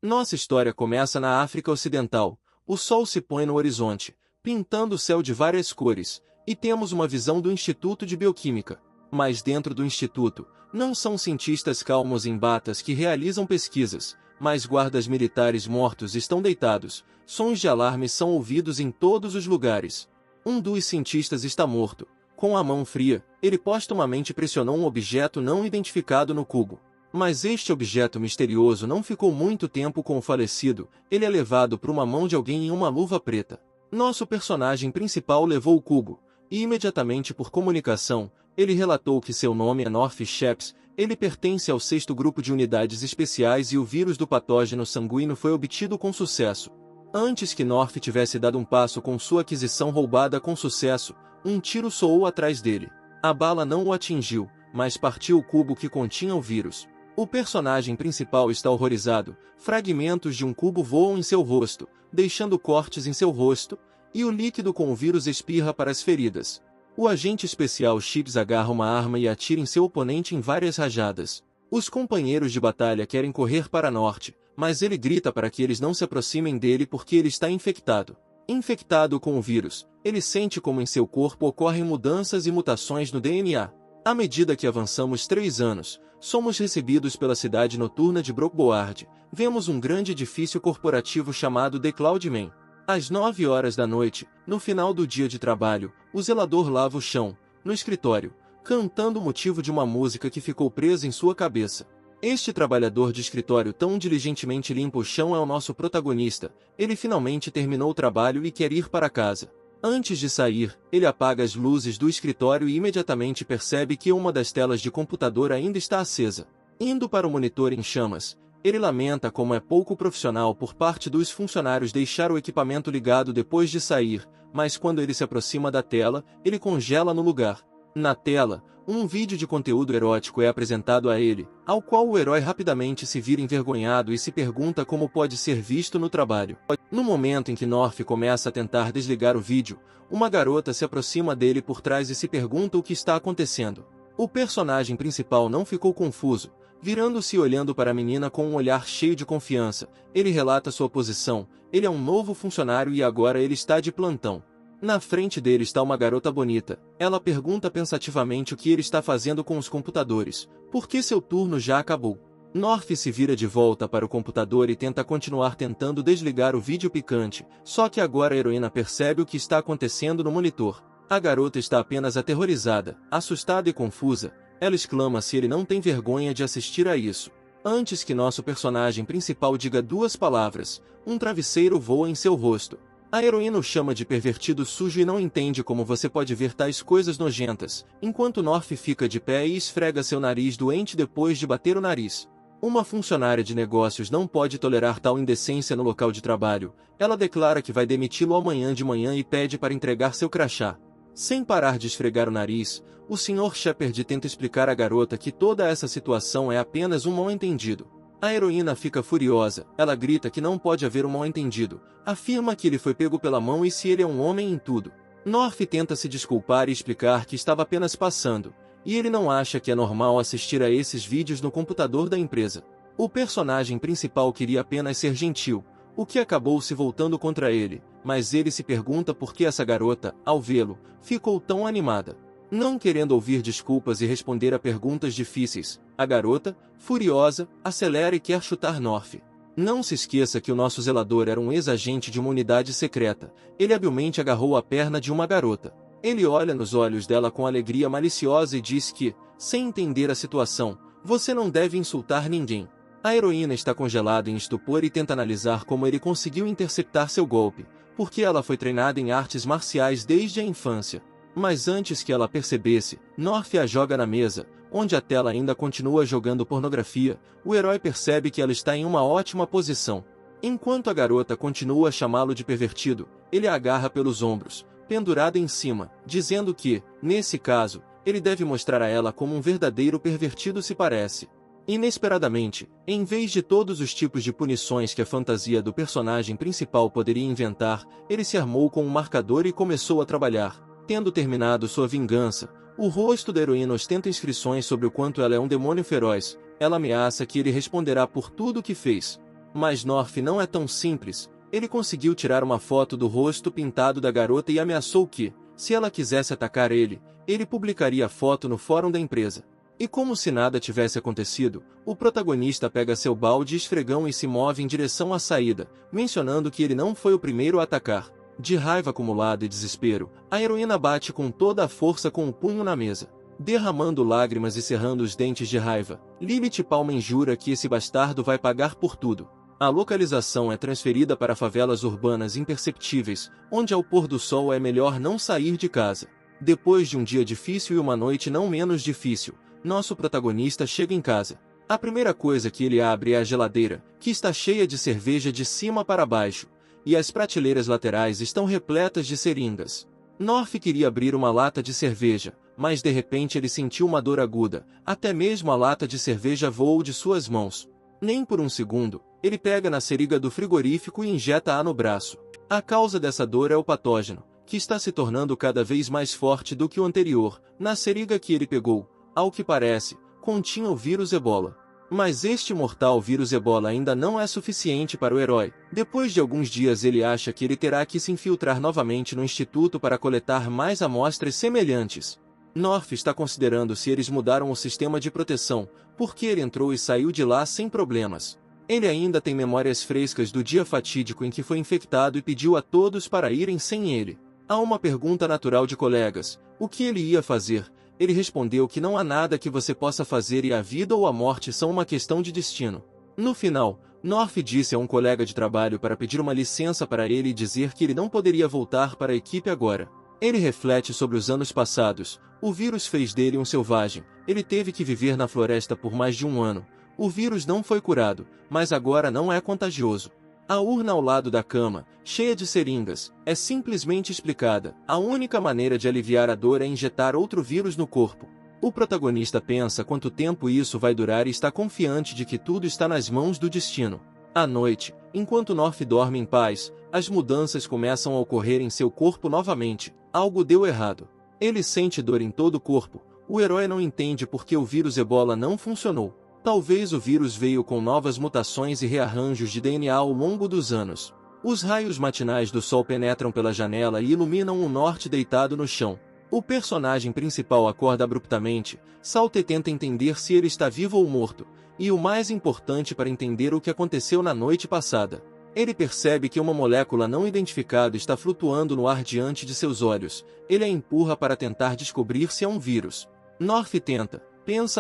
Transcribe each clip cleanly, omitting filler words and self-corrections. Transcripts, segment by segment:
Nossa história começa na África Ocidental. O sol se põe no horizonte, pintando o céu de várias cores, e temos uma visão do Instituto de Bioquímica. Mas dentro do Instituto, não são cientistas calmos em batas que realizam pesquisas, mas guardas militares mortos estão deitados, sons de alarme são ouvidos em todos os lugares. Um dos cientistas está morto. Com a mão fria, ele postumamente pressionou um objeto não identificado no cubo. Mas este objeto misterioso não ficou muito tempo com o falecido, ele é levado por uma mão de alguém em uma luva preta. Nosso personagem principal levou o cubo, e imediatamente por comunicação, ele relatou que seu nome é North Sheps, ele pertence ao 6º grupo de unidades especiais e o vírus do patógeno sanguíneo foi obtido com sucesso. Antes que North tivesse dado um passo com sua aquisição roubada com sucesso, um tiro soou atrás dele. A bala não o atingiu, mas partiu o cubo que continha o vírus. O personagem principal está horrorizado, fragmentos de um cubo voam em seu rosto, deixando cortes em seu rosto, e o líquido com o vírus espirra para as feridas. O agente especial Chips agarra uma arma e atira em seu oponente em várias rajadas. Os companheiros de batalha querem correr para Norte, mas ele grita para que eles não se aproximem dele porque ele está infectado. Infectado com o vírus, ele sente como em seu corpo ocorrem mudanças e mutações no DNA. À medida que avançamos 3 anos, somos recebidos pela cidade noturna de Brookboard. Vemos um grande edifício corporativo chamado The Cloudman. Às 9 horas da noite, no final do dia de trabalho, o zelador lava o chão, no escritório, cantando o motivo de uma música que ficou presa em sua cabeça. Este trabalhador de escritório tão diligentemente limpa o chão é o nosso protagonista. Ele finalmente terminou o trabalho e quer ir para casa. Antes de sair, ele apaga as luzes do escritório e imediatamente percebe que uma das telas de computador ainda está acesa. Indo para o monitor em chamas, ele lamenta como é pouco profissional por parte dos funcionários deixar o equipamento ligado depois de sair, mas quando ele se aproxima da tela, ele congela no lugar. Na tela, um vídeo de conteúdo erótico é apresentado a ele, ao qual o herói rapidamente se vira envergonhado e se pergunta como pode ser visto no trabalho. No momento em que North começa a tentar desligar o vídeo, uma garota se aproxima dele por trás e se pergunta o que está acontecendo. O personagem principal não ficou confuso, virando-se e olhando para a menina com um olhar cheio de confiança. Ele relata sua posição, ele é um novo funcionário e agora ele está de plantão. Na frente dele está uma garota bonita. Ela pergunta pensativamente o que ele está fazendo com os computadores, porque seu turno já acabou. North se vira de volta para o computador e tenta continuar tentando desligar o vídeo picante, só que agora a heroína percebe o que está acontecendo no monitor. A garota está apenas aterrorizada, assustada e confusa. Ela exclama se ele não tem vergonha de assistir a isso. Antes que nosso personagem principal diga 2 palavras, um travesseiro voa em seu rosto. A heroína o chama de pervertido sujo e não entende como você pode ver tais coisas nojentas, enquanto North fica de pé e esfrega seu nariz doente depois de bater o nariz. Uma funcionária de negócios não pode tolerar tal indecência no local de trabalho. Ela declara que vai demiti-lo amanhã de manhã e pede para entregar seu crachá. Sem parar de esfregar o nariz, o Sr. Shepard tenta explicar à garota que toda essa situação é apenas um mal-entendido. A heroína fica furiosa, ela grita que não pode haver um mal-entendido, afirma que ele foi pego pela mão e se ele é um homem em tudo. North tenta se desculpar e explicar que estava apenas passando, e ele não acha que é normal assistir a esses vídeos no computador da empresa. O personagem principal queria apenas ser gentil, o que acabou se voltando contra ele, mas ele se pergunta por que essa garota, ao vê-lo, ficou tão animada. Não querendo ouvir desculpas e responder a perguntas difíceis, a garota, furiosa, acelera e quer chutar North. Não se esqueça que o nosso zelador era um ex-agente de uma unidade secreta. Ele habilmente agarrou a perna de uma garota. Ele olha nos olhos dela com alegria maliciosa e diz que, sem entender a situação, você não deve insultar ninguém. A heroína está congelada em estupor e tenta analisar como ele conseguiu interceptar seu golpe, porque ela foi treinada em artes marciais desde a infância. Mas antes que ela percebesse, North a joga na mesa, onde a tela ainda continua jogando pornografia. O herói percebe que ela está em uma ótima posição. Enquanto a garota continua a chamá-lo de pervertido, ele a agarra pelos ombros, pendurada em cima, dizendo que, nesse caso, ele deve mostrar a ela como um verdadeiro pervertido se parece. Inesperadamente, em vez de todos os tipos de punições que a fantasia do personagem principal poderia inventar, ele se armou com um marcador e começou a trabalhar. Tendo terminado sua vingança, o rosto da heroína ostenta inscrições sobre o quanto ela é um demônio feroz. Ela ameaça que ele responderá por tudo o que fez. Mas North não é tão simples. Ele conseguiu tirar uma foto do rosto pintado da garota e ameaçou que, se ela quisesse atacar ele publicaria a foto no fórum da empresa. E como se nada tivesse acontecido, o protagonista pega seu balde e esfregão e se move em direção à saída, mencionando que ele não foi o primeiro a atacar. De raiva acumulada e desespero, a heroína bate com toda a força com o punho na mesa. Derramando lágrimas e cerrando os dentes de raiva, Lilith Palmen jura que esse bastardo vai pagar por tudo. A localização é transferida para favelas urbanas imperceptíveis, onde ao pôr do sol é melhor não sair de casa. Depois de um dia difícil e uma noite não menos difícil, nosso protagonista chega em casa. A primeira coisa que ele abre é a geladeira, que está cheia de cerveja de cima para baixo, e as prateleiras laterais estão repletas de seringas. North queria abrir uma lata de cerveja, mas de repente ele sentiu uma dor aguda, até mesmo a lata de cerveja voou de suas mãos. Nem por um segundo, ele pega na seringa do frigorífico e injeta-a no braço. A causa dessa dor é o patógeno, que está se tornando cada vez mais forte do que o anterior. Na seringa que ele pegou, ao que parece, continha o vírus Ebola. Mas este mortal vírus Ebola ainda não é suficiente para o herói. Depois de alguns dias ele acha que ele terá que se infiltrar novamente no instituto para coletar mais amostras semelhantes. North está considerando se eles mudaram o sistema de proteção, porque ele entrou e saiu de lá sem problemas. Ele ainda tem memórias frescas do dia fatídico em que foi infectado e pediu a todos para irem sem ele. A uma pergunta natural de colegas, o que ele ia fazer, ele respondeu que não há nada que você possa fazer e a vida ou a morte são uma questão de destino. No final, North disse a um colega de trabalho para pedir uma licença para ele e dizer que ele não poderia voltar para a equipe agora. Ele reflete sobre os anos passados. O vírus fez dele um selvagem. Ele teve que viver na floresta por mais de um ano. O vírus não foi curado, mas agora não é contagioso. A urna ao lado da cama, cheia de seringas, é simplesmente explicada. A única maneira de aliviar a dor é injetar outro vírus no corpo. O protagonista pensa quanto tempo isso vai durar e está confiante de que tudo está nas mãos do destino. À noite, enquanto North dorme em paz, as mudanças começam a ocorrer em seu corpo novamente. Algo deu errado. Ele sente dor em todo o corpo. O herói não entende por que o vírus Ebola não funcionou. Talvez o vírus veio com novas mutações e rearranjos de DNA ao longo dos anos. Os raios matinais do sol penetram pela janela e iluminam o North deitado no chão. O personagem principal acorda abruptamente, salta e tenta entender se ele está vivo ou morto, e o mais importante para entender o que aconteceu na noite passada. Ele percebe que uma molécula não identificada está flutuando no ar diante de seus olhos. Ele a empurra para tentar descobrir se é um vírus. North tenta.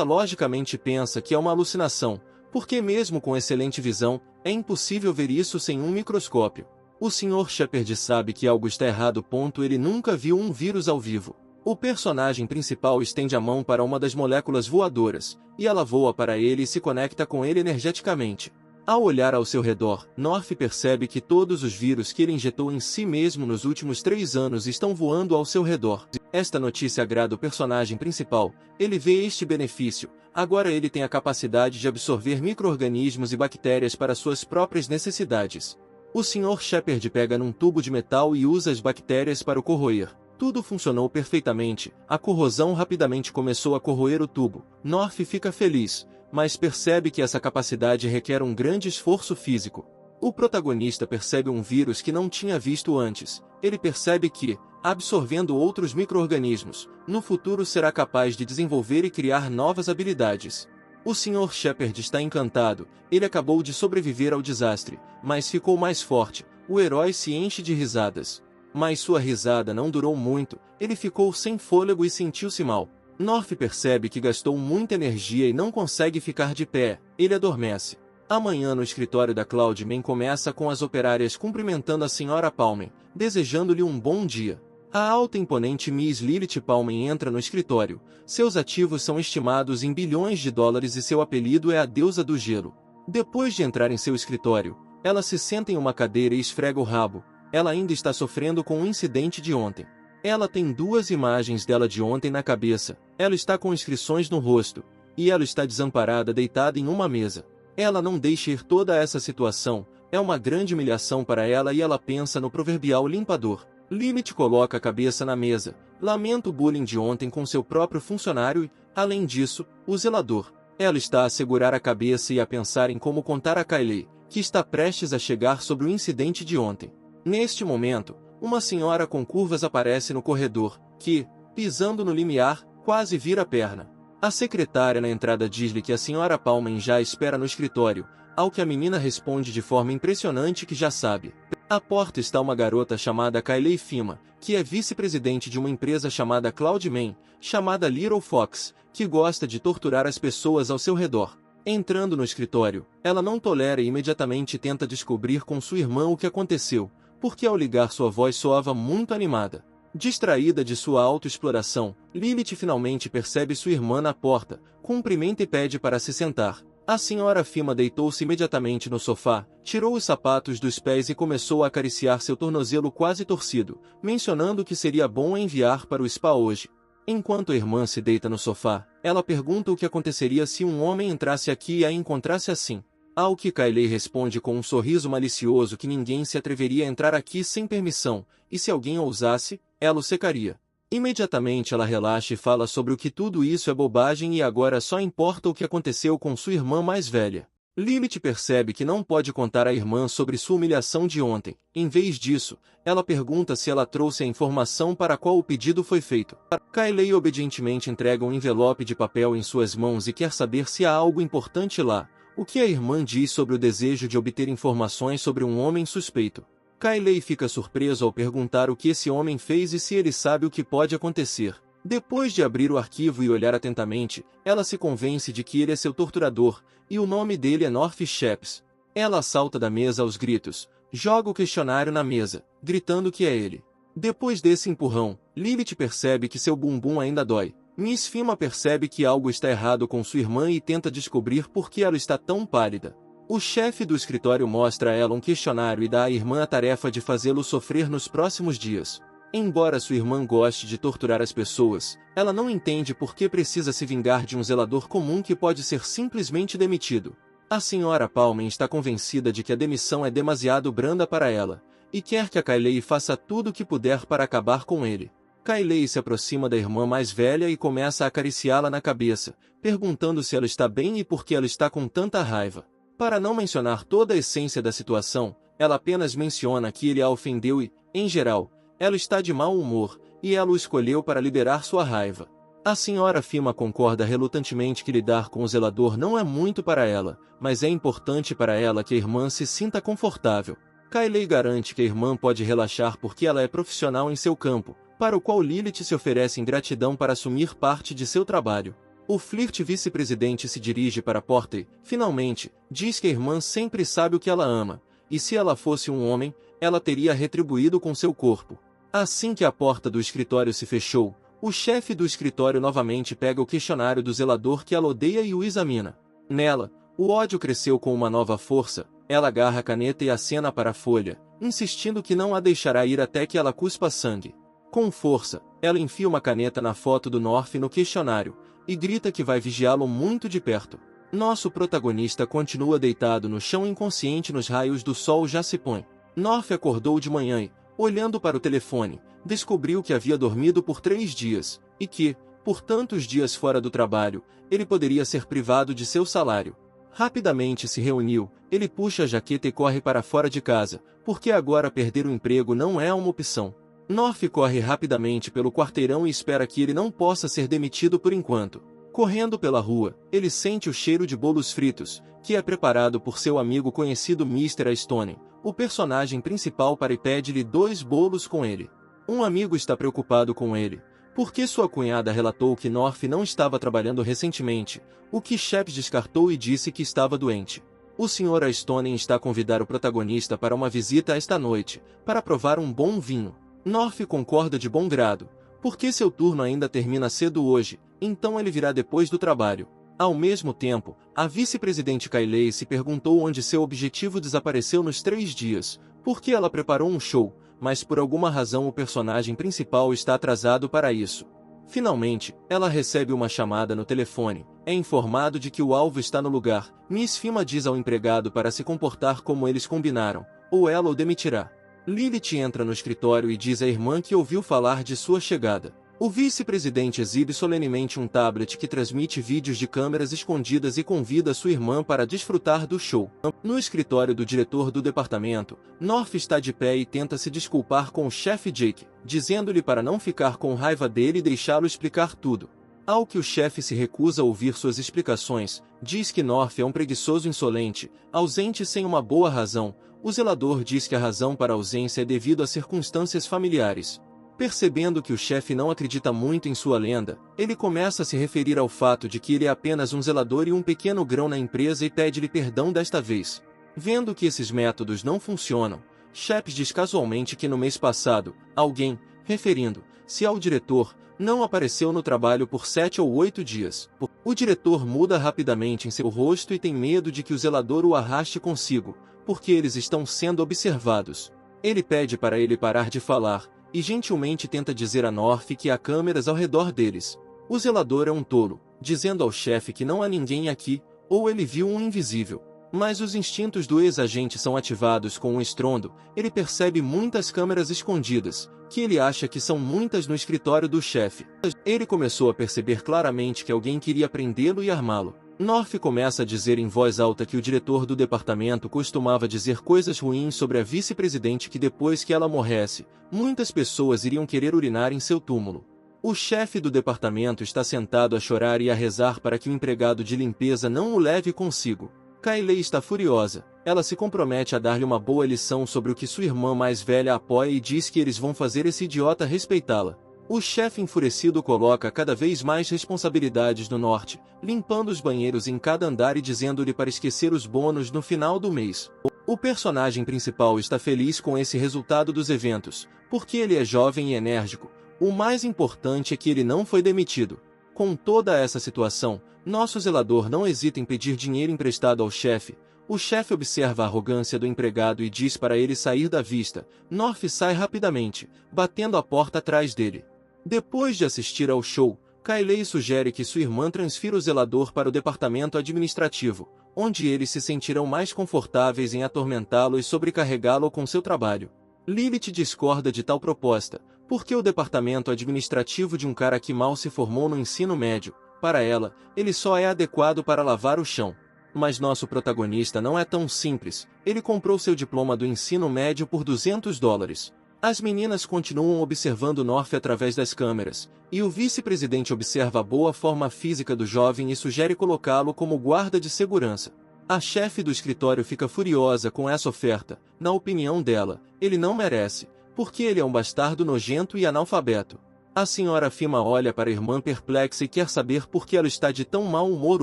Logicamente pensa que é uma alucinação, porque mesmo com excelente visão, é impossível ver isso sem um microscópio. O Sr. Shepard sabe que algo está errado. Ele nunca viu um vírus ao vivo. O personagem principal estende a mão para uma das moléculas voadoras, e ela voa para ele e se conecta com ele energeticamente. Ao olhar ao seu redor, North percebe que todos os vírus que ele injetou em si mesmo nos últimos 3 anos estão voando ao seu redor. Esta notícia agrada o personagem principal. Ele vê este benefício. Agora ele tem a capacidade de absorver micro-organismos e bactérias para suas próprias necessidades. O Sr. Shepard pega num tubo de metal e usa as bactérias para o corroer. Tudo funcionou perfeitamente. A corrosão rapidamente começou a corroer o tubo. North fica feliz, mas percebe que essa capacidade requer um grande esforço físico. O protagonista percebe um vírus que não tinha visto antes. Ele percebe que, absorvendo outros micro-organismos, no futuro será capaz de desenvolver e criar novas habilidades. O Sr. Shepard está encantado. Ele acabou de sobreviver ao desastre, mas ficou mais forte. O herói se enche de risadas. Mas sua risada não durou muito. Ele ficou sem fôlego e sentiu-se mal. North percebe que gastou muita energia e não consegue ficar de pé. Ele adormece. Amanhã no escritório da Cloudman começa com as operárias cumprimentando a Sra. Palmen, desejando-lhe um bom dia. A alta e imponente Miss Lilith Palmen entra no escritório. Seus ativos são estimados em bilhões de dólares e seu apelido é a deusa do gelo. Depois de entrar em seu escritório, ela se senta em uma cadeira e esfrega o rabo. Ela ainda está sofrendo com o incidente de ontem. Ela tem 2 imagens dela de ontem na cabeça. Ela está com inscrições no rosto. E ela está desamparada deitada em uma mesa. Ela não deixa ir toda essa situação. É uma grande humilhação para ela e ela pensa no proverbial limpador. Lilith coloca a cabeça na mesa. Lamenta o bullying de ontem com seu próprio funcionário e, além disso, o zelador. Ela está a segurar a cabeça e a pensar em como contar a Kylie. que está prestes a chegar sobre o incidente de ontem. Neste momento, uma senhora com curvas aparece no corredor, que, pisando no limiar, quase vira a perna. A secretária na entrada diz-lhe que a senhora Palmen já espera no escritório, ao que a menina responde de forma impressionante que já sabe. À porta está uma garota chamada Kylie Fima, que é vice-presidente de uma empresa chamada Cloudman, chamada Little Fox, que gosta de torturar as pessoas ao seu redor. Entrando no escritório, ela não tolera e imediatamente tenta descobrir com sua irmã o que aconteceu, porque ao ligar sua voz soava muito animada. Distraída de sua autoexploração, Lilith finalmente percebe sua irmã na porta, cumprimenta e pede para se sentar. A senhora Fima deitou-se imediatamente no sofá, tirou os sapatos dos pés e começou a acariciar seu tornozelo quase torcido, mencionando que seria bom enviar para o spa hoje. Enquanto a irmã se deita no sofá, ela pergunta o que aconteceria se um homem entrasse aqui e a encontrasse assim. Ao que Kylie responde com um sorriso malicioso que ninguém se atreveria a entrar aqui sem permissão, e se alguém ousasse, ela o secaria. Imediatamente ela relaxa e fala sobre o que tudo isso é bobagem e agora só importa o que aconteceu com sua irmã mais velha. Lilith percebe que não pode contar à irmã sobre sua humilhação de ontem. Em vez disso, ela pergunta se ela trouxe a informação para a qual o pedido foi feito. Kylie obedientemente entrega um envelope de papel em suas mãos e quer saber se há algo importante lá. O que a irmã diz sobre o desejo de obter informações sobre um homem suspeito. Kylie fica surpreso ao perguntar o que esse homem fez e se ele sabe o que pode acontecer. Depois de abrir o arquivo e olhar atentamente, ela se convence de que ele é seu torturador, e o nome dele é North Sheps. Ela salta da mesa aos gritos, joga o questionário na mesa, gritando que é ele. Depois desse empurrão, Lilith percebe que seu bumbum ainda dói. Miss Fima percebe que algo está errado com sua irmã e tenta descobrir por que ela está tão pálida. O chefe do escritório mostra a ela um questionário e dá à irmã a tarefa de fazê-lo sofrer nos próximos dias. Embora sua irmã goste de torturar as pessoas, ela não entende por que precisa se vingar de um zelador comum que pode ser simplesmente demitido. A senhora Palmen está convencida de que a demissão é demasiado branda para ela, e quer que a Kylie faça tudo o que puder para acabar com ele. Kylie se aproxima da irmã mais velha e começa a acariciá-la na cabeça, perguntando se ela está bem e por que ela está com tanta raiva. Para não mencionar toda a essência da situação, ela apenas menciona que ele a ofendeu e, em geral, ela está de mau humor, e ela o escolheu para liberar sua raiva. A senhora Fima concorda relutantemente que lidar com o zelador não é muito para ela, mas é importante para ela que a irmã se sinta confortável. Kylie garante que a irmã pode relaxar porque ela é profissional em seu campo, para o qual Lilith se oferece em gratidão para assumir parte de seu trabalho. O flerte vice-presidente se dirige para a porta e, finalmente, diz que a irmã sempre sabe o que ela ama, e se ela fosse um homem, ela teria retribuído com seu corpo. Assim que a porta do escritório se fechou, o chefe do escritório novamente pega o questionário do zelador que ela odeia e o examina. Nela, o ódio cresceu com uma nova força, ela agarra a caneta e acena para a folha, insistindo que não a deixará ir até que ela cuspa sangue. Com força, ela enfia uma caneta na foto do North no questionário, e grita que vai vigiá-lo muito de perto. Nosso protagonista continua deitado no chão inconsciente nos raios do sol já se põe. North acordou de manhã e, olhando para o telefone, descobriu que havia dormido por 3 dias, e que, por tantos dias fora do trabalho, ele poderia ser privado de seu salário. Rapidamente se reuniu, ele puxa a jaqueta e corre para fora de casa, porque agora perder o emprego não é uma opção. North corre rapidamente pelo quarteirão e espera que ele não possa ser demitido por enquanto. Correndo pela rua, ele sente o cheiro de bolos fritos, que é preparado por seu amigo conhecido Mr. Stone, o personagem principal, para e pede-lhe 2 bolos com ele. Um amigo está preocupado com ele, porque sua cunhada relatou que North não estava trabalhando recentemente, o que Sheps descartou e disse que estava doente. O Sr. Stone está a convidar o protagonista para uma visita esta noite, para provar um bom vinho. North concorda de bom grado, porque seu turno ainda termina cedo hoje, então ele virá depois do trabalho. Ao mesmo tempo, a vice-presidente Kylie se perguntou onde seu objetivo desapareceu nos 3 dias, porque ela preparou um show, mas por alguma razão o personagem principal está atrasado para isso. Finalmente, ela recebe uma chamada no telefone, é informado de que o alvo está no lugar. Miss Fima diz ao empregado para se comportar como eles combinaram, ou ela o demitirá. Lilith entra no escritório e diz à irmã que ouviu falar de sua chegada. O vice-presidente exibe solenemente um tablet que transmite vídeos de câmeras escondidas e convida sua irmã para desfrutar do show. No escritório do diretor do departamento, North está de pé e tenta se desculpar com o chefe Jake, dizendo-lhe para não ficar com raiva dele e deixá-lo explicar tudo. Ao que o chefe se recusa a ouvir suas explicações, diz que North é um preguiçoso insolente, ausente sem uma boa razão. O zelador diz que a razão para a ausência é devido a circunstâncias familiares. Percebendo que o chefe não acredita muito em sua lenda, ele começa a se referir ao fato de que ele é apenas um zelador e um pequeno grão na empresa e pede-lhe perdão desta vez. Vendo que esses métodos não funcionam, Shep diz casualmente que no mês passado, alguém, referindo-se ao diretor, não apareceu no trabalho por 7 ou 8 dias. O diretor muda rapidamente em seu rosto e tem medo de que o zelador o arraste consigo, porque eles estão sendo observados. Ele pede para ele parar de falar, e gentilmente tenta dizer a North que há câmeras ao redor deles. O zelador é um tolo, dizendo ao chefe que não há ninguém aqui, ou ele viu um invisível. Mas os instintos do ex-agente são ativados com um estrondo, ele percebe muitas câmeras escondidas, que ele acha que são muitas no escritório do chefe. Ele começou a perceber claramente que alguém queria prendê-lo e armá-lo. North começa a dizer em voz alta que o diretor do departamento costumava dizer coisas ruins sobre a vice-presidente que depois que ela morresse, muitas pessoas iriam querer urinar em seu túmulo. O chefe do departamento está sentado a chorar e a rezar para que o empregado de limpeza não o leve consigo. Kylie está furiosa, ela se compromete a dar-lhe uma boa lição sobre o que sua irmã mais velha apoia e diz que eles vão fazer esse idiota respeitá-la. O chefe enfurecido coloca cada vez mais responsabilidades no norte, limpando os banheiros em cada andar e dizendo-lhe para esquecer os bônus no final do mês. O personagem principal está feliz com esse resultado dos eventos, porque ele é jovem e enérgico. O mais importante é que ele não foi demitido. Com toda essa situação, nosso zelador não hesita em pedir dinheiro emprestado ao chefe. O chefe observa a arrogância do empregado e diz para ele sair da vista. North sai rapidamente, batendo a porta atrás dele. Depois de assistir ao show, Kylie sugere que sua irmã transfira o zelador para o departamento administrativo, onde eles se sentirão mais confortáveis em atormentá-lo e sobrecarregá-lo com seu trabalho. Lilith discorda de tal proposta, porque o departamento administrativo de um cara que mal se formou no ensino médio, para ela, ele só é adequado para lavar o chão. Mas nosso protagonista não é tão simples, ele comprou seu diploma do ensino médio por $200. As meninas continuam observando North através das câmeras, e o vice-presidente observa a boa forma física do jovem e sugere colocá-lo como guarda de segurança. A chefe do escritório fica furiosa com essa oferta. Na opinião dela, ele não merece, porque ele é um bastardo nojento e analfabeto. A senhora Fima olha para a irmã perplexa e quer saber por que ela está de tão mau humor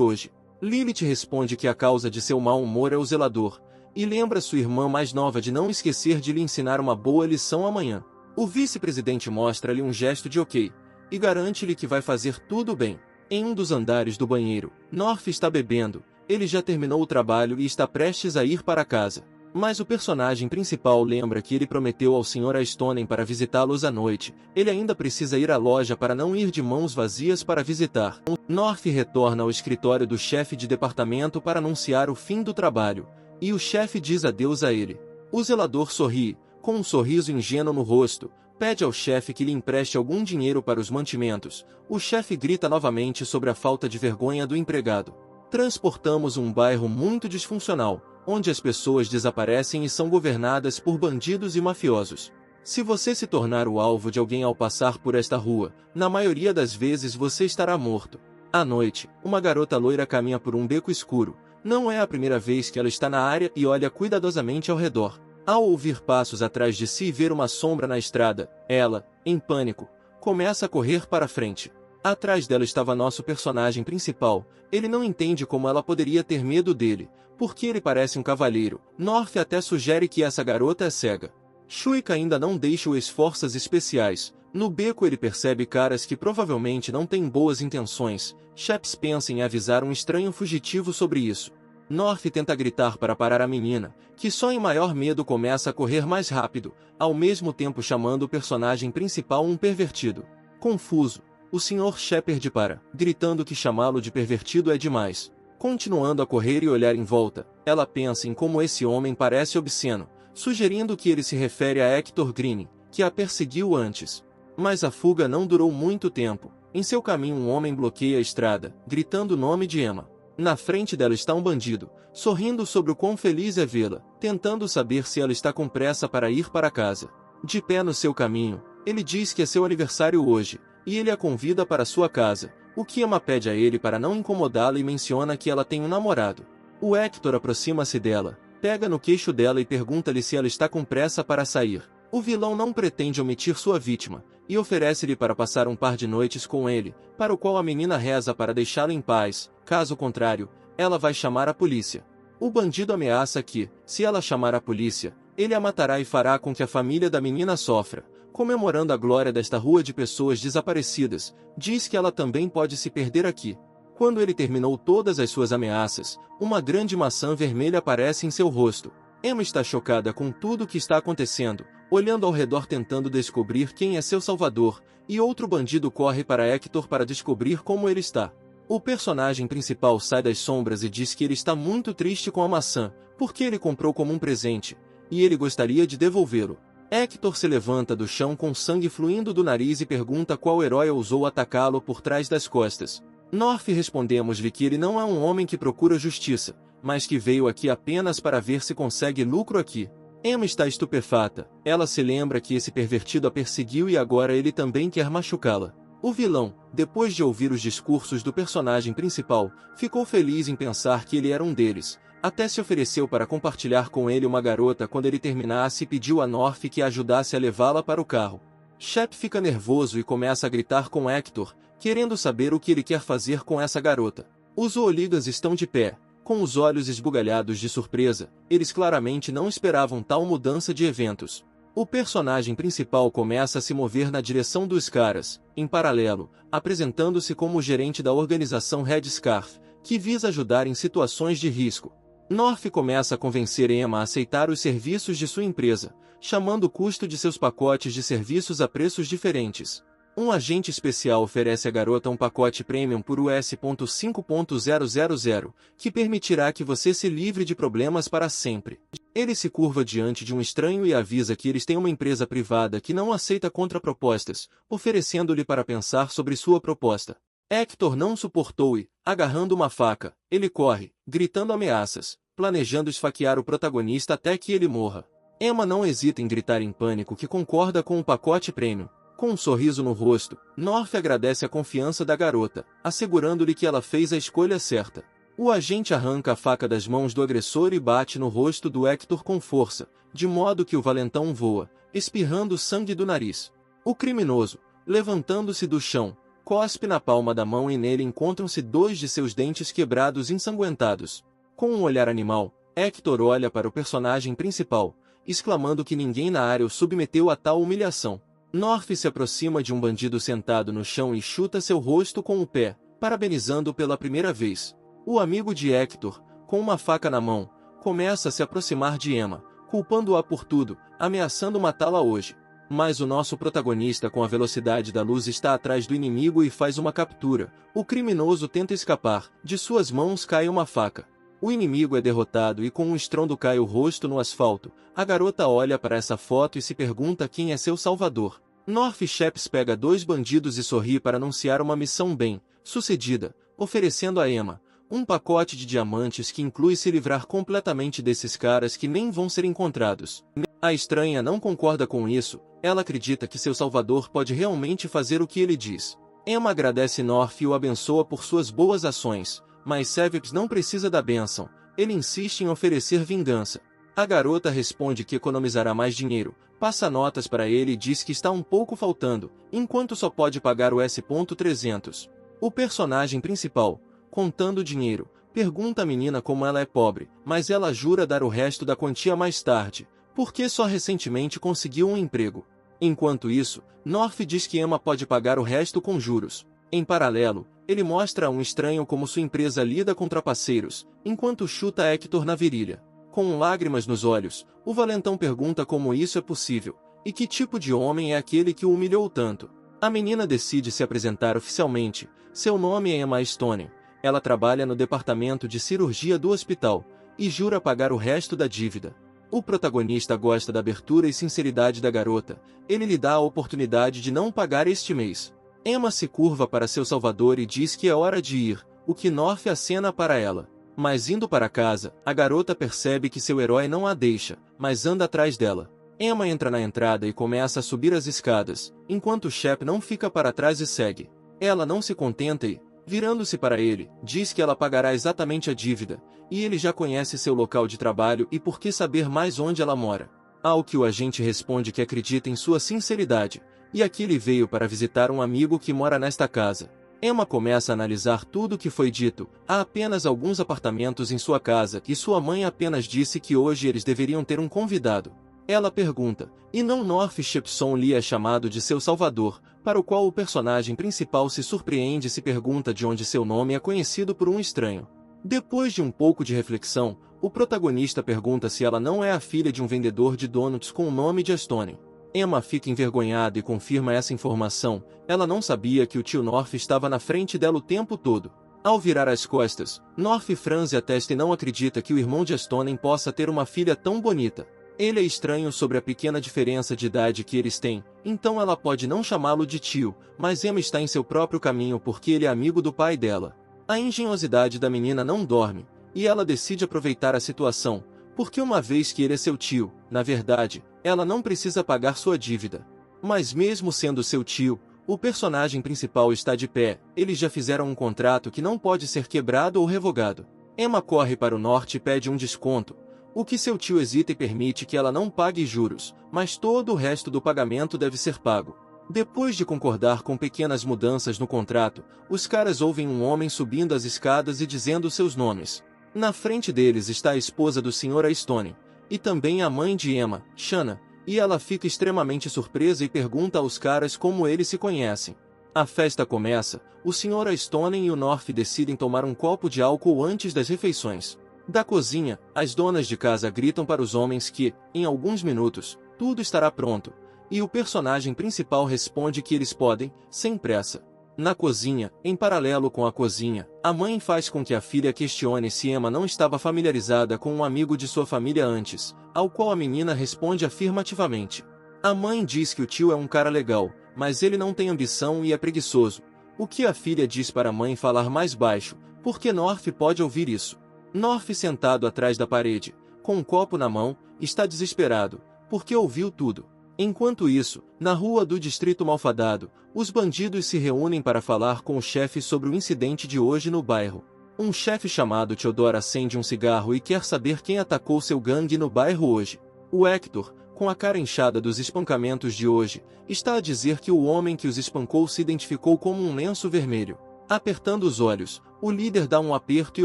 hoje. Lilith responde que a causa de seu mau humor é o zelador, e lembra sua irmã mais nova de não esquecer de lhe ensinar uma boa lição amanhã. O vice-presidente mostra-lhe um gesto de ok, e garante-lhe que vai fazer tudo bem. Em um dos andares do banheiro, North está bebendo, ele já terminou o trabalho e está prestes a ir para casa. Mas o personagem principal lembra que ele prometeu ao Sr. Astonen para visitá-los à noite, ele ainda precisa ir à loja para não ir de mãos vazias para visitar. North retorna ao escritório do chefe de departamento para anunciar o fim do trabalho, e o chefe diz adeus a ele. O zelador sorri, com um sorriso ingênuo no rosto, pede ao chefe que lhe empreste algum dinheiro para os mantimentos. O chefe grita novamente sobre a falta de vergonha do empregado. Transportamos um bairro muito disfuncional, onde as pessoas desaparecem e são governadas por bandidos e mafiosos. Se você se tornar o alvo de alguém ao passar por esta rua, na maioria das vezes você estará morto. À noite, uma garota loira caminha por um beco escuro. Não é a primeira vez que ela está na área e olha cuidadosamente ao redor. Ao ouvir passos atrás de si e ver uma sombra na estrada, ela, em pânico, começa a correr para frente. Atrás dela estava nosso personagem principal. Ele não entende como ela poderia ter medo dele, porque ele parece um cavalheiro. North até sugere que essa garota é cega. Shuika ainda não deixa os esforços especiais. No beco ele percebe caras que provavelmente não têm boas intenções. Sheps pensa em avisar um estranho fugitivo sobre isso. North tenta gritar para parar a menina, que só em maior medo começa a correr mais rápido, ao mesmo tempo chamando o personagem principal um pervertido. Confuso, o Sr. Shepard para, gritando que chamá-lo de pervertido é demais. Continuando a correr e olhar em volta, ela pensa em como esse homem parece obsceno, sugerindo que ele se refere a Hector Green, que a perseguiu antes. Mas a fuga não durou muito tempo. Em seu caminho um homem bloqueia a estrada, gritando o nome de Emma. Na frente dela está um bandido, sorrindo sobre o quão feliz é vê-la, tentando saber se ela está com pressa para ir para casa. De pé no seu caminho, ele diz que é seu aniversário hoje, e ele a convida para sua casa, o que Emma pede a ele para não incomodá-la e menciona que ela tem um namorado. O Hector aproxima-se dela, pega no queixo dela e pergunta-lhe se ela está com pressa para sair. O vilão não pretende omitir sua vítima, e oferece-lhe para passar um par de noites com ele, para o qual a menina reza para deixá-lo em paz, caso contrário, ela vai chamar a polícia. O bandido ameaça que, se ela chamar a polícia, ele a matará e fará com que a família da menina sofra. Comemorando a glória desta rua de pessoas desaparecidas, diz que ela também pode se perder aqui. Quando ele terminou todas as suas ameaças, uma grande maçã vermelha aparece em seu rosto. Emma está chocada com tudo o que está acontecendo, olhando ao redor tentando descobrir quem é seu salvador, e outro bandido corre para Hector para descobrir como ele está. O personagem principal sai das sombras e diz que ele está muito triste com a maçã, porque ele comprou como um presente, e ele gostaria de devolvê-lo. Hector se levanta do chão com sangue fluindo do nariz e pergunta qual herói ousou atacá-lo por trás das costas. North respondemos-lhe que ele não é um homem que procura justiça, mas que veio aqui apenas para ver se consegue lucro aqui. Emma está estupefata, ela se lembra que esse pervertido a perseguiu e agora ele também quer machucá-la. O vilão, depois de ouvir os discursos do personagem principal, ficou feliz em pensar que ele era um deles, até se ofereceu para compartilhar com ele uma garota quando ele terminasse e pediu a North que a ajudasse a levá-la para o carro. Shep fica nervoso e começa a gritar com Hector, querendo saber o que ele quer fazer com essa garota. Os Ooligas estão de pé, com os olhos esbugalhados de surpresa, eles claramente não esperavam tal mudança de eventos. O personagem principal começa a se mover na direção dos caras, em paralelo, apresentando-se como o gerente da organização Red Scarf, que visa ajudar em situações de risco. North começa a convencer Emma a aceitar os serviços de sua empresa, chamando o custo de seus pacotes de serviços a preços diferentes. Um agente especial oferece à garota um pacote premium por US.5.000, que permitirá que você se livre de problemas para sempre. Ele se curva diante de um estranho e avisa que eles têm uma empresa privada que não aceita contrapropostas, oferecendo-lhe para pensar sobre sua proposta. Hector não suportou e, agarrando uma faca, ele corre, gritando ameaças, planejando esfaquear o protagonista até que ele morra. Emma não hesita em gritar em pânico que concorda com o pacote premium. Com um sorriso no rosto, North agradece a confiança da garota, assegurando-lhe que ela fez a escolha certa. O agente arranca a faca das mãos do agressor e bate no rosto do Hector com força, de modo que o valentão voa, espirrando sangue do nariz. O criminoso, levantando-se do chão, cospe na palma da mão e nele encontram-se 2 de seus dentes quebrados ensanguentados. Com um olhar animal, Hector olha para o personagem principal, exclamando que ninguém na área o submeteu a tal humilhação. North se aproxima de um bandido sentado no chão e chuta seu rosto com o pé, parabenizando-o pela primeira vez. O amigo de Hector, com uma faca na mão, começa a se aproximar de Emma, culpando-a por tudo, ameaçando matá-la hoje. Mas o nosso protagonista com a velocidade da luz está atrás do inimigo e faz uma captura. O criminoso tenta escapar, de suas mãos cai uma faca. O inimigo é derrotado e com um estrondo cai o rosto no asfalto. A garota olha para essa foto e se pergunta quem é seu salvador. North Sheps pega 2 bandidos e sorri para anunciar uma missão bem-sucedida, oferecendo a Emma um pacote de diamantes que inclui se livrar completamente desses caras que nem vão ser encontrados. A estranha não concorda com isso, ela acredita que seu salvador pode realmente fazer o que ele diz. Emma agradece North e o abençoa por suas boas ações, mas Sevix não precisa da bênção, ele insiste em oferecer vingança. A garota responde que economizará mais dinheiro, passa notas para ele e diz que está um pouco faltando, enquanto só pode pagar o S.300. O personagem principal, contando o dinheiro, pergunta à menina como ela é pobre, mas ela jura dar o resto da quantia mais tarde, porque só recentemente conseguiu um emprego. Enquanto isso, North diz que Emma pode pagar o resto com juros. Em paralelo, ele mostra a um estranho como sua empresa lida com trapaceiros, enquanto chuta Hector na virilha. Com lágrimas nos olhos, o valentão pergunta como isso é possível, e que tipo de homem é aquele que o humilhou tanto. A menina decide se apresentar oficialmente, seu nome é Emma Stone, ela trabalha no departamento de cirurgia do hospital, e jura pagar o resto da dívida. O protagonista gosta da abertura e sinceridade da garota, ele lhe dá a oportunidade de não pagar este mês. Emma se curva para seu salvador e diz que é hora de ir, o que North acena para ela. Mas indo para casa, a garota percebe que seu herói não a deixa, mas anda atrás dela. Emma entra na entrada e começa a subir as escadas, enquanto Shep não fica para trás e segue. Ela não se contenta e, virando-se para ele, diz que ela pagará exatamente a dívida, e ele já conhece seu local de trabalho e por que saber mais onde ela mora. Ao que o agente responde que acredita em sua sinceridade, e aqui ele veio para visitar um amigo que mora nesta casa. Emma começa a analisar tudo o que foi dito, há apenas alguns apartamentos em sua casa e sua mãe apenas disse que hoje eles deveriam ter um convidado. Ela pergunta, e não North Shepson lhe é chamado de seu salvador, para o qual o personagem principal se surpreende e se pergunta de onde seu nome é conhecido por um estranho. Depois de um pouco de reflexão, o protagonista pergunta se ela não é a filha de um vendedor de donuts com o nome de Aston. Emma fica envergonhada e confirma essa informação, ela não sabia que o tio North estava na frente dela o tempo todo. Ao virar as costas, North franze a testa e não acredita que o irmão de Aston possa ter uma filha tão bonita. Ele é estranho sobre a pequena diferença de idade que eles têm, então ela pode não chamá-lo de tio, mas Emma está em seu próprio caminho porque ele é amigo do pai dela. A engenhosidade da menina não dorme, e ela decide aproveitar a situação, porque uma vez que ele é seu tio, na verdade, ela não precisa pagar sua dívida. Mas mesmo sendo seu tio, o personagem principal está de pé, eles já fizeram um contrato que não pode ser quebrado ou revogado. Emma corre para o norte e pede um desconto, o que seu tio hesita e permite que ela não pague juros, mas todo o resto do pagamento deve ser pago. Depois de concordar com pequenas mudanças no contrato, os caras ouvem um homem subindo as escadas e dizendo seus nomes. Na frente deles está a esposa do Sr. Aston, e também a mãe de Emma, Shanna, e ela fica extremamente surpresa e pergunta aos caras como eles se conhecem. A festa começa, o Sr. Aston e o North decidem tomar um copo de álcool antes das refeições. Da cozinha, as donas de casa gritam para os homens que, em alguns minutos, tudo estará pronto, e o personagem principal responde que eles podem, sem pressa. Na cozinha, em paralelo com a cozinha, a mãe faz com que a filha questione se Emma não estava familiarizada com um amigo de sua família antes, ao qual a menina responde afirmativamente. A mãe diz que o tio é um cara legal, mas ele não tem ambição e é preguiçoso, o que a filha diz para a mãe falar mais baixo, porque North pode ouvir isso. North, sentado atrás da parede, com um copo na mão, está desesperado, porque ouviu tudo. Enquanto isso, na rua do Distrito Malfadado, os bandidos se reúnem para falar com o chefe sobre o incidente de hoje no bairro. Um chefe chamado Theodore acende um cigarro e quer saber quem atacou seu gangue no bairro hoje. O Hector, com a cara inchada dos espancamentos de hoje, está a dizer que o homem que os espancou se identificou como um lenço vermelho. Apertando os olhos, o líder dá um aperto e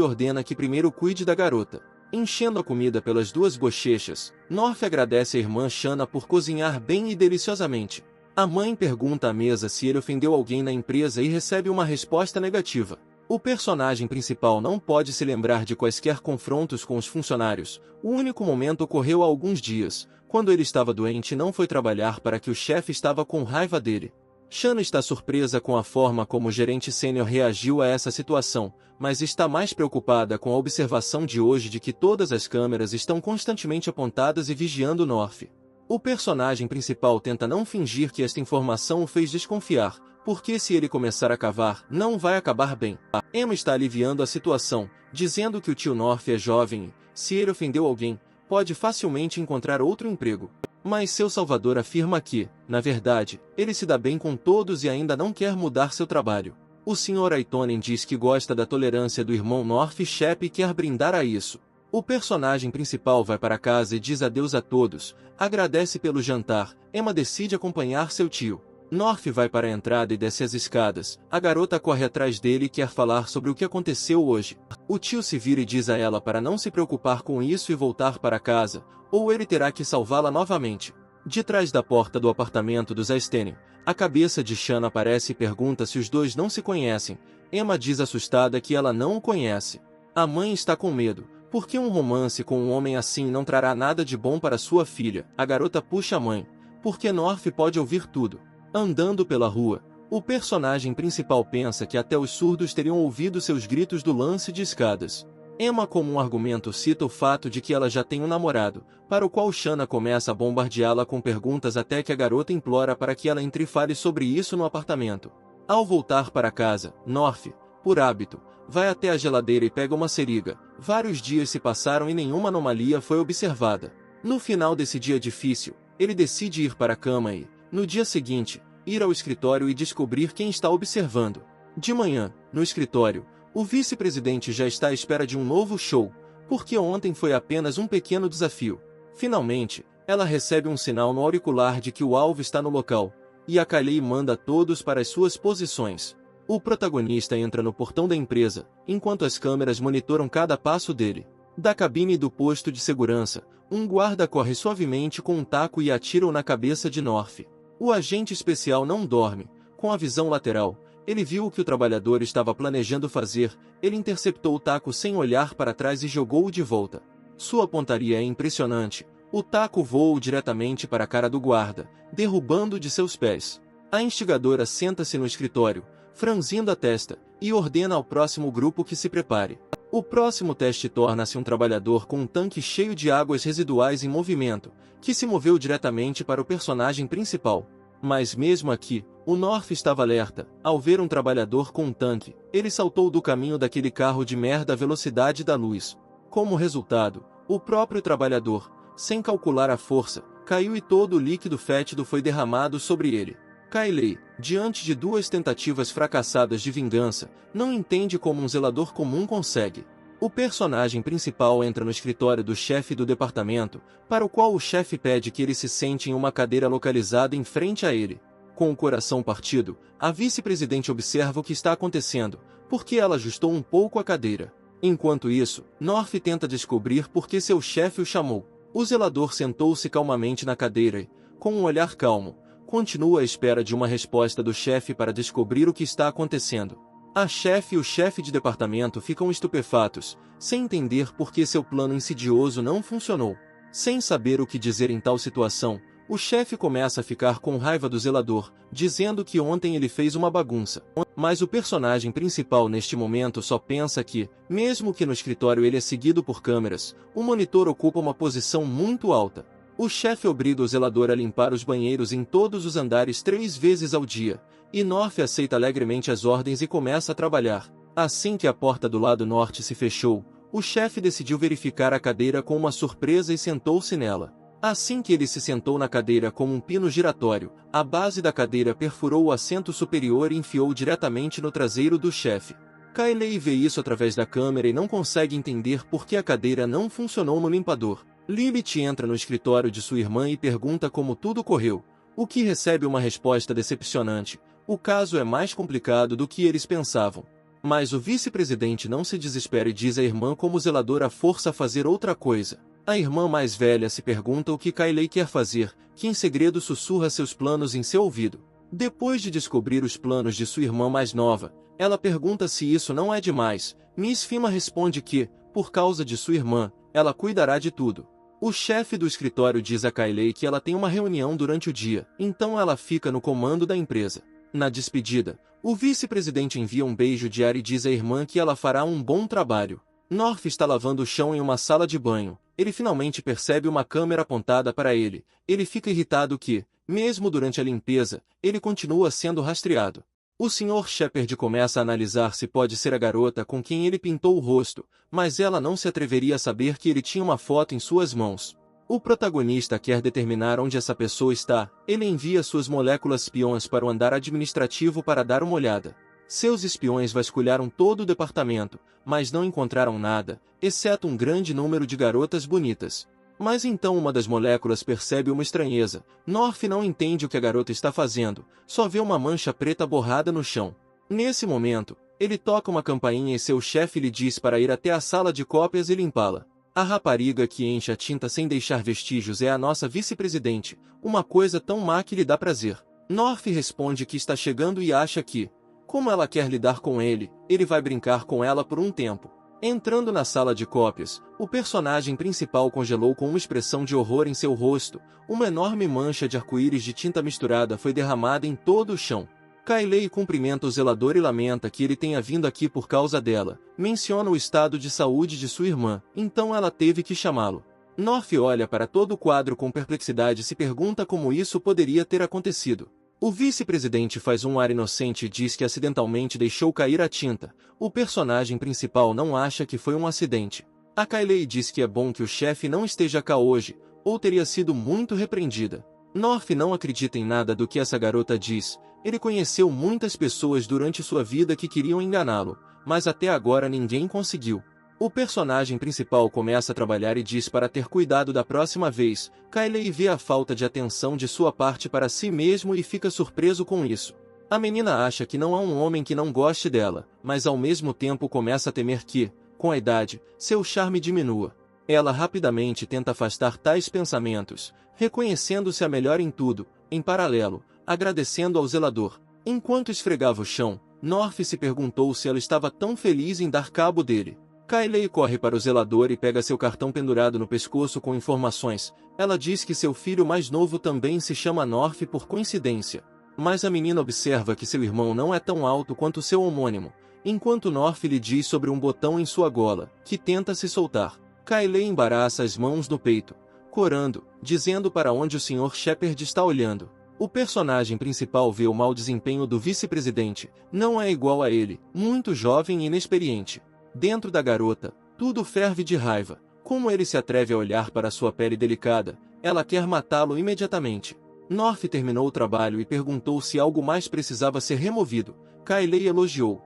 ordena que primeiro cuide da garota. Enchendo a comida pelas duas bochechas, North agradece a irmã Shanna por cozinhar bem e deliciosamente. A mãe pergunta à mesa se ele ofendeu alguém na empresa e recebe uma resposta negativa. O personagem principal não pode se lembrar de quaisquer confrontos com os funcionários. O único momento ocorreu há alguns dias, quando ele estava doente e não foi trabalhar para que o chefe estava com raiva dele. Shanna está surpresa com a forma como o gerente sênior reagiu a essa situação, mas está mais preocupada com a observação de hoje de que todas as câmeras estão constantemente apontadas e vigiando North. O personagem principal tenta não fingir que esta informação o fez desconfiar, porque se ele começar a cavar, não vai acabar bem. Emma está aliviando a situação, dizendo que o tio North é jovem e, se ele ofendeu alguém, pode facilmente encontrar outro emprego. Mas seu salvador afirma que, na verdade, ele se dá bem com todos e ainda não quer mudar seu trabalho. O Sr. Aitonen diz que gosta da tolerância do irmão North Shep e quer brindar a isso. O personagem principal vai para casa e diz adeus a todos, agradece pelo jantar, Emma decide acompanhar seu tio. North vai para a entrada e desce as escadas, a garota corre atrás dele e quer falar sobre o que aconteceu hoje. O tio se vira e diz a ela para não se preocupar com isso e voltar para casa, ou ele terá que salvá-la novamente. De trás da porta do apartamento dos Aston, a cabeça de Shanna aparece e pergunta se os dois não se conhecem. Emma diz assustada que ela não o conhece. A mãe está com medo, porque um romance com um homem assim não trará nada de bom para sua filha. A garota puxa a mãe, porque North pode ouvir tudo. Andando pela rua, o personagem principal pensa que até os surdos teriam ouvido seus gritos do lance de escadas. Emma, como um argumento, cita o fato de que ela já tem um namorado, para o qual Shanna começa a bombardeá-la com perguntas até que a garota implora para que ela entre e fale sobre isso no apartamento. Ao voltar para casa, North, por hábito, vai até a geladeira e pega uma seringa. Vários dias se passaram e nenhuma anomalia foi observada. No final desse dia difícil, ele decide ir para a cama e, no dia seguinte, ir ao escritório e descobrir quem está observando. De manhã, no escritório, o vice-presidente já está à espera de um novo show, porque ontem foi apenas um pequeno desafio. Finalmente, ela recebe um sinal no auricular de que o alvo está no local, e a Kylie manda todos para as suas posições. O protagonista entra no portão da empresa, enquanto as câmeras monitoram cada passo dele. Da cabine do posto de segurança, um guarda corre suavemente com um taco e atira-o na cabeça de North. O agente especial não dorme. Com a visão lateral, ele viu o que o trabalhador estava planejando fazer. Ele interceptou o taco sem olhar para trás e jogou-o de volta. Sua pontaria é impressionante. O taco voou diretamente para a cara do guarda, derrubando-o de seus pés. A instigadora senta-se no escritório, franzindo a testa, e ordena ao próximo grupo que se prepare. O próximo teste torna-se um trabalhador com um tanque cheio de águas residuais em movimento, que se moveu diretamente para o personagem principal. Mas mesmo aqui, o North estava alerta. Ao ver um trabalhador com um tanque, ele saltou do caminho daquele carro de merda à velocidade da luz. Como resultado, o próprio trabalhador, sem calcular a força, caiu e todo o líquido fétido foi derramado sobre ele. Kylie, diante de duas tentativas fracassadas de vingança, não entende como um zelador comum consegue. O personagem principal entra no escritório do chefe do departamento, para o qual o chefe pede que ele se sente em uma cadeira localizada em frente a ele. Com o coração partido, a vice-presidente observa o que está acontecendo, porque ela ajustou um pouco a cadeira. Enquanto isso, North tenta descobrir por que seu chefe o chamou. O zelador sentou-se calmamente na cadeira e, com um olhar calmo, continua à espera de uma resposta do chefe para descobrir o que está acontecendo. A chefe e o chefe de departamento ficam estupefatos, sem entender por que seu plano insidioso não funcionou. Sem saber o que dizer em tal situação, o chefe começa a ficar com raiva do zelador, dizendo que ontem ele fez uma bagunça. Mas o personagem principal neste momento só pensa que, mesmo que no escritório ele é seguido por câmeras, o monitor ocupa uma posição muito alta. O chefe obriga o zelador a limpar os banheiros em todos os andares 3 vezes ao dia, e North aceita alegremente as ordens e começa a trabalhar. Assim que a porta do lado norte se fechou, o chefe decidiu verificar a cadeira com uma surpresa e sentou-se nela. Assim que ele se sentou na cadeira como um pino giratório, a base da cadeira perfurou o assento superior e enfiou diretamente no traseiro do chefe. Kylie vê isso através da câmera e não consegue entender por que a cadeira não funcionou no limpador. Lilith entra no escritório de sua irmã e pergunta como tudo correu, o que recebe uma resposta decepcionante. O caso é mais complicado do que eles pensavam. Mas o vice-presidente não se desespera e diz à irmã como o zelador a força a fazer outra coisa. A irmã mais velha se pergunta o que Kylie quer fazer, que em segredo sussurra seus planos em seu ouvido. Depois de descobrir os planos de sua irmã mais nova, ela pergunta se isso não é demais. Miss Fima responde que, por causa de sua irmã, ela cuidará de tudo. O chefe do escritório diz a Kylie que ela tem uma reunião durante o dia, então ela fica no comando da empresa. Na despedida, o vice-presidente envia um beijo de ar e diz à irmã que ela fará um bom trabalho. North está lavando o chão em uma sala de banho. Ele finalmente percebe uma câmera apontada para ele. Ele fica irritado que, mesmo durante a limpeza, ele continua sendo rastreado. O Sr. Shepard começa a analisar se pode ser a garota com quem ele pintou o rosto, mas ela não se atreveria a saber que ele tinha uma foto em suas mãos. O protagonista quer determinar onde essa pessoa está. Ele envia suas moléculas espiões para o andar administrativo para dar uma olhada. Seus espiões vasculharam todo o departamento, mas não encontraram nada, exceto um grande número de garotas bonitas. Mas então uma das moléculas percebe uma estranheza. North não entende o que a garota está fazendo, só vê uma mancha preta borrada no chão. Nesse momento, ele toca uma campainha e seu chefe lhe diz para ir até a sala de cópias e limpá-la. A rapariga que enche a tinta sem deixar vestígios é a nossa vice-presidente, uma coisa tão má que lhe dá prazer. North responde que está chegando e acha que, como ela quer lidar com ele, ele vai brincar com ela por um tempo. Entrando na sala de cópias, o personagem principal congelou com uma expressão de horror em seu rosto. Uma enorme mancha de arco-íris de tinta misturada foi derramada em todo o chão. Kylie cumprimenta o zelador e lamenta que ele tenha vindo aqui por causa dela. Menciona o estado de saúde de sua irmã, então ela teve que chamá-lo. North olha para todo o quadro com perplexidade e se pergunta como isso poderia ter acontecido. O vice-presidente faz um ar inocente e diz que acidentalmente deixou cair a tinta. O personagem principal não acha que foi um acidente. A Kylie diz que é bom que o chefe não esteja cá hoje, ou teria sido muito repreendida. North não acredita em nada do que essa garota diz. Ele conheceu muitas pessoas durante sua vida que queriam enganá-lo, mas até agora ninguém conseguiu. O personagem principal começa a trabalhar e diz para ter cuidado da próxima vez. Kylie vê a falta de atenção de sua parte para si mesmo e fica surpreso com isso. A menina acha que não há um homem que não goste dela, mas ao mesmo tempo começa a temer que, com a idade, seu charme diminua. Ela rapidamente tenta afastar tais pensamentos, reconhecendo-se a melhor em tudo, em paralelo, agradecendo ao zelador. Enquanto esfregava o chão, North se perguntou se ela estava tão feliz em dar cabo dele. Kylie corre para o zelador e pega seu cartão pendurado no pescoço com informações. Ela diz que seu filho mais novo também se chama North por coincidência. Mas a menina observa que seu irmão não é tão alto quanto seu homônimo, enquanto North lhe diz sobre um botão em sua gola, que tenta se soltar. Kylie embaraça as mãos no peito, corando, dizendo para onde o Sr. Shepard está olhando. O personagem principal vê o mau desempenho do vice-presidente, não é igual a ele, muito jovem e inexperiente. Dentro da garota, tudo ferve de raiva. Como ele se atreve a olhar para sua pele delicada, ela quer matá-lo imediatamente. North terminou o trabalho e perguntou se algo mais precisava ser removido. Kylie elogiou.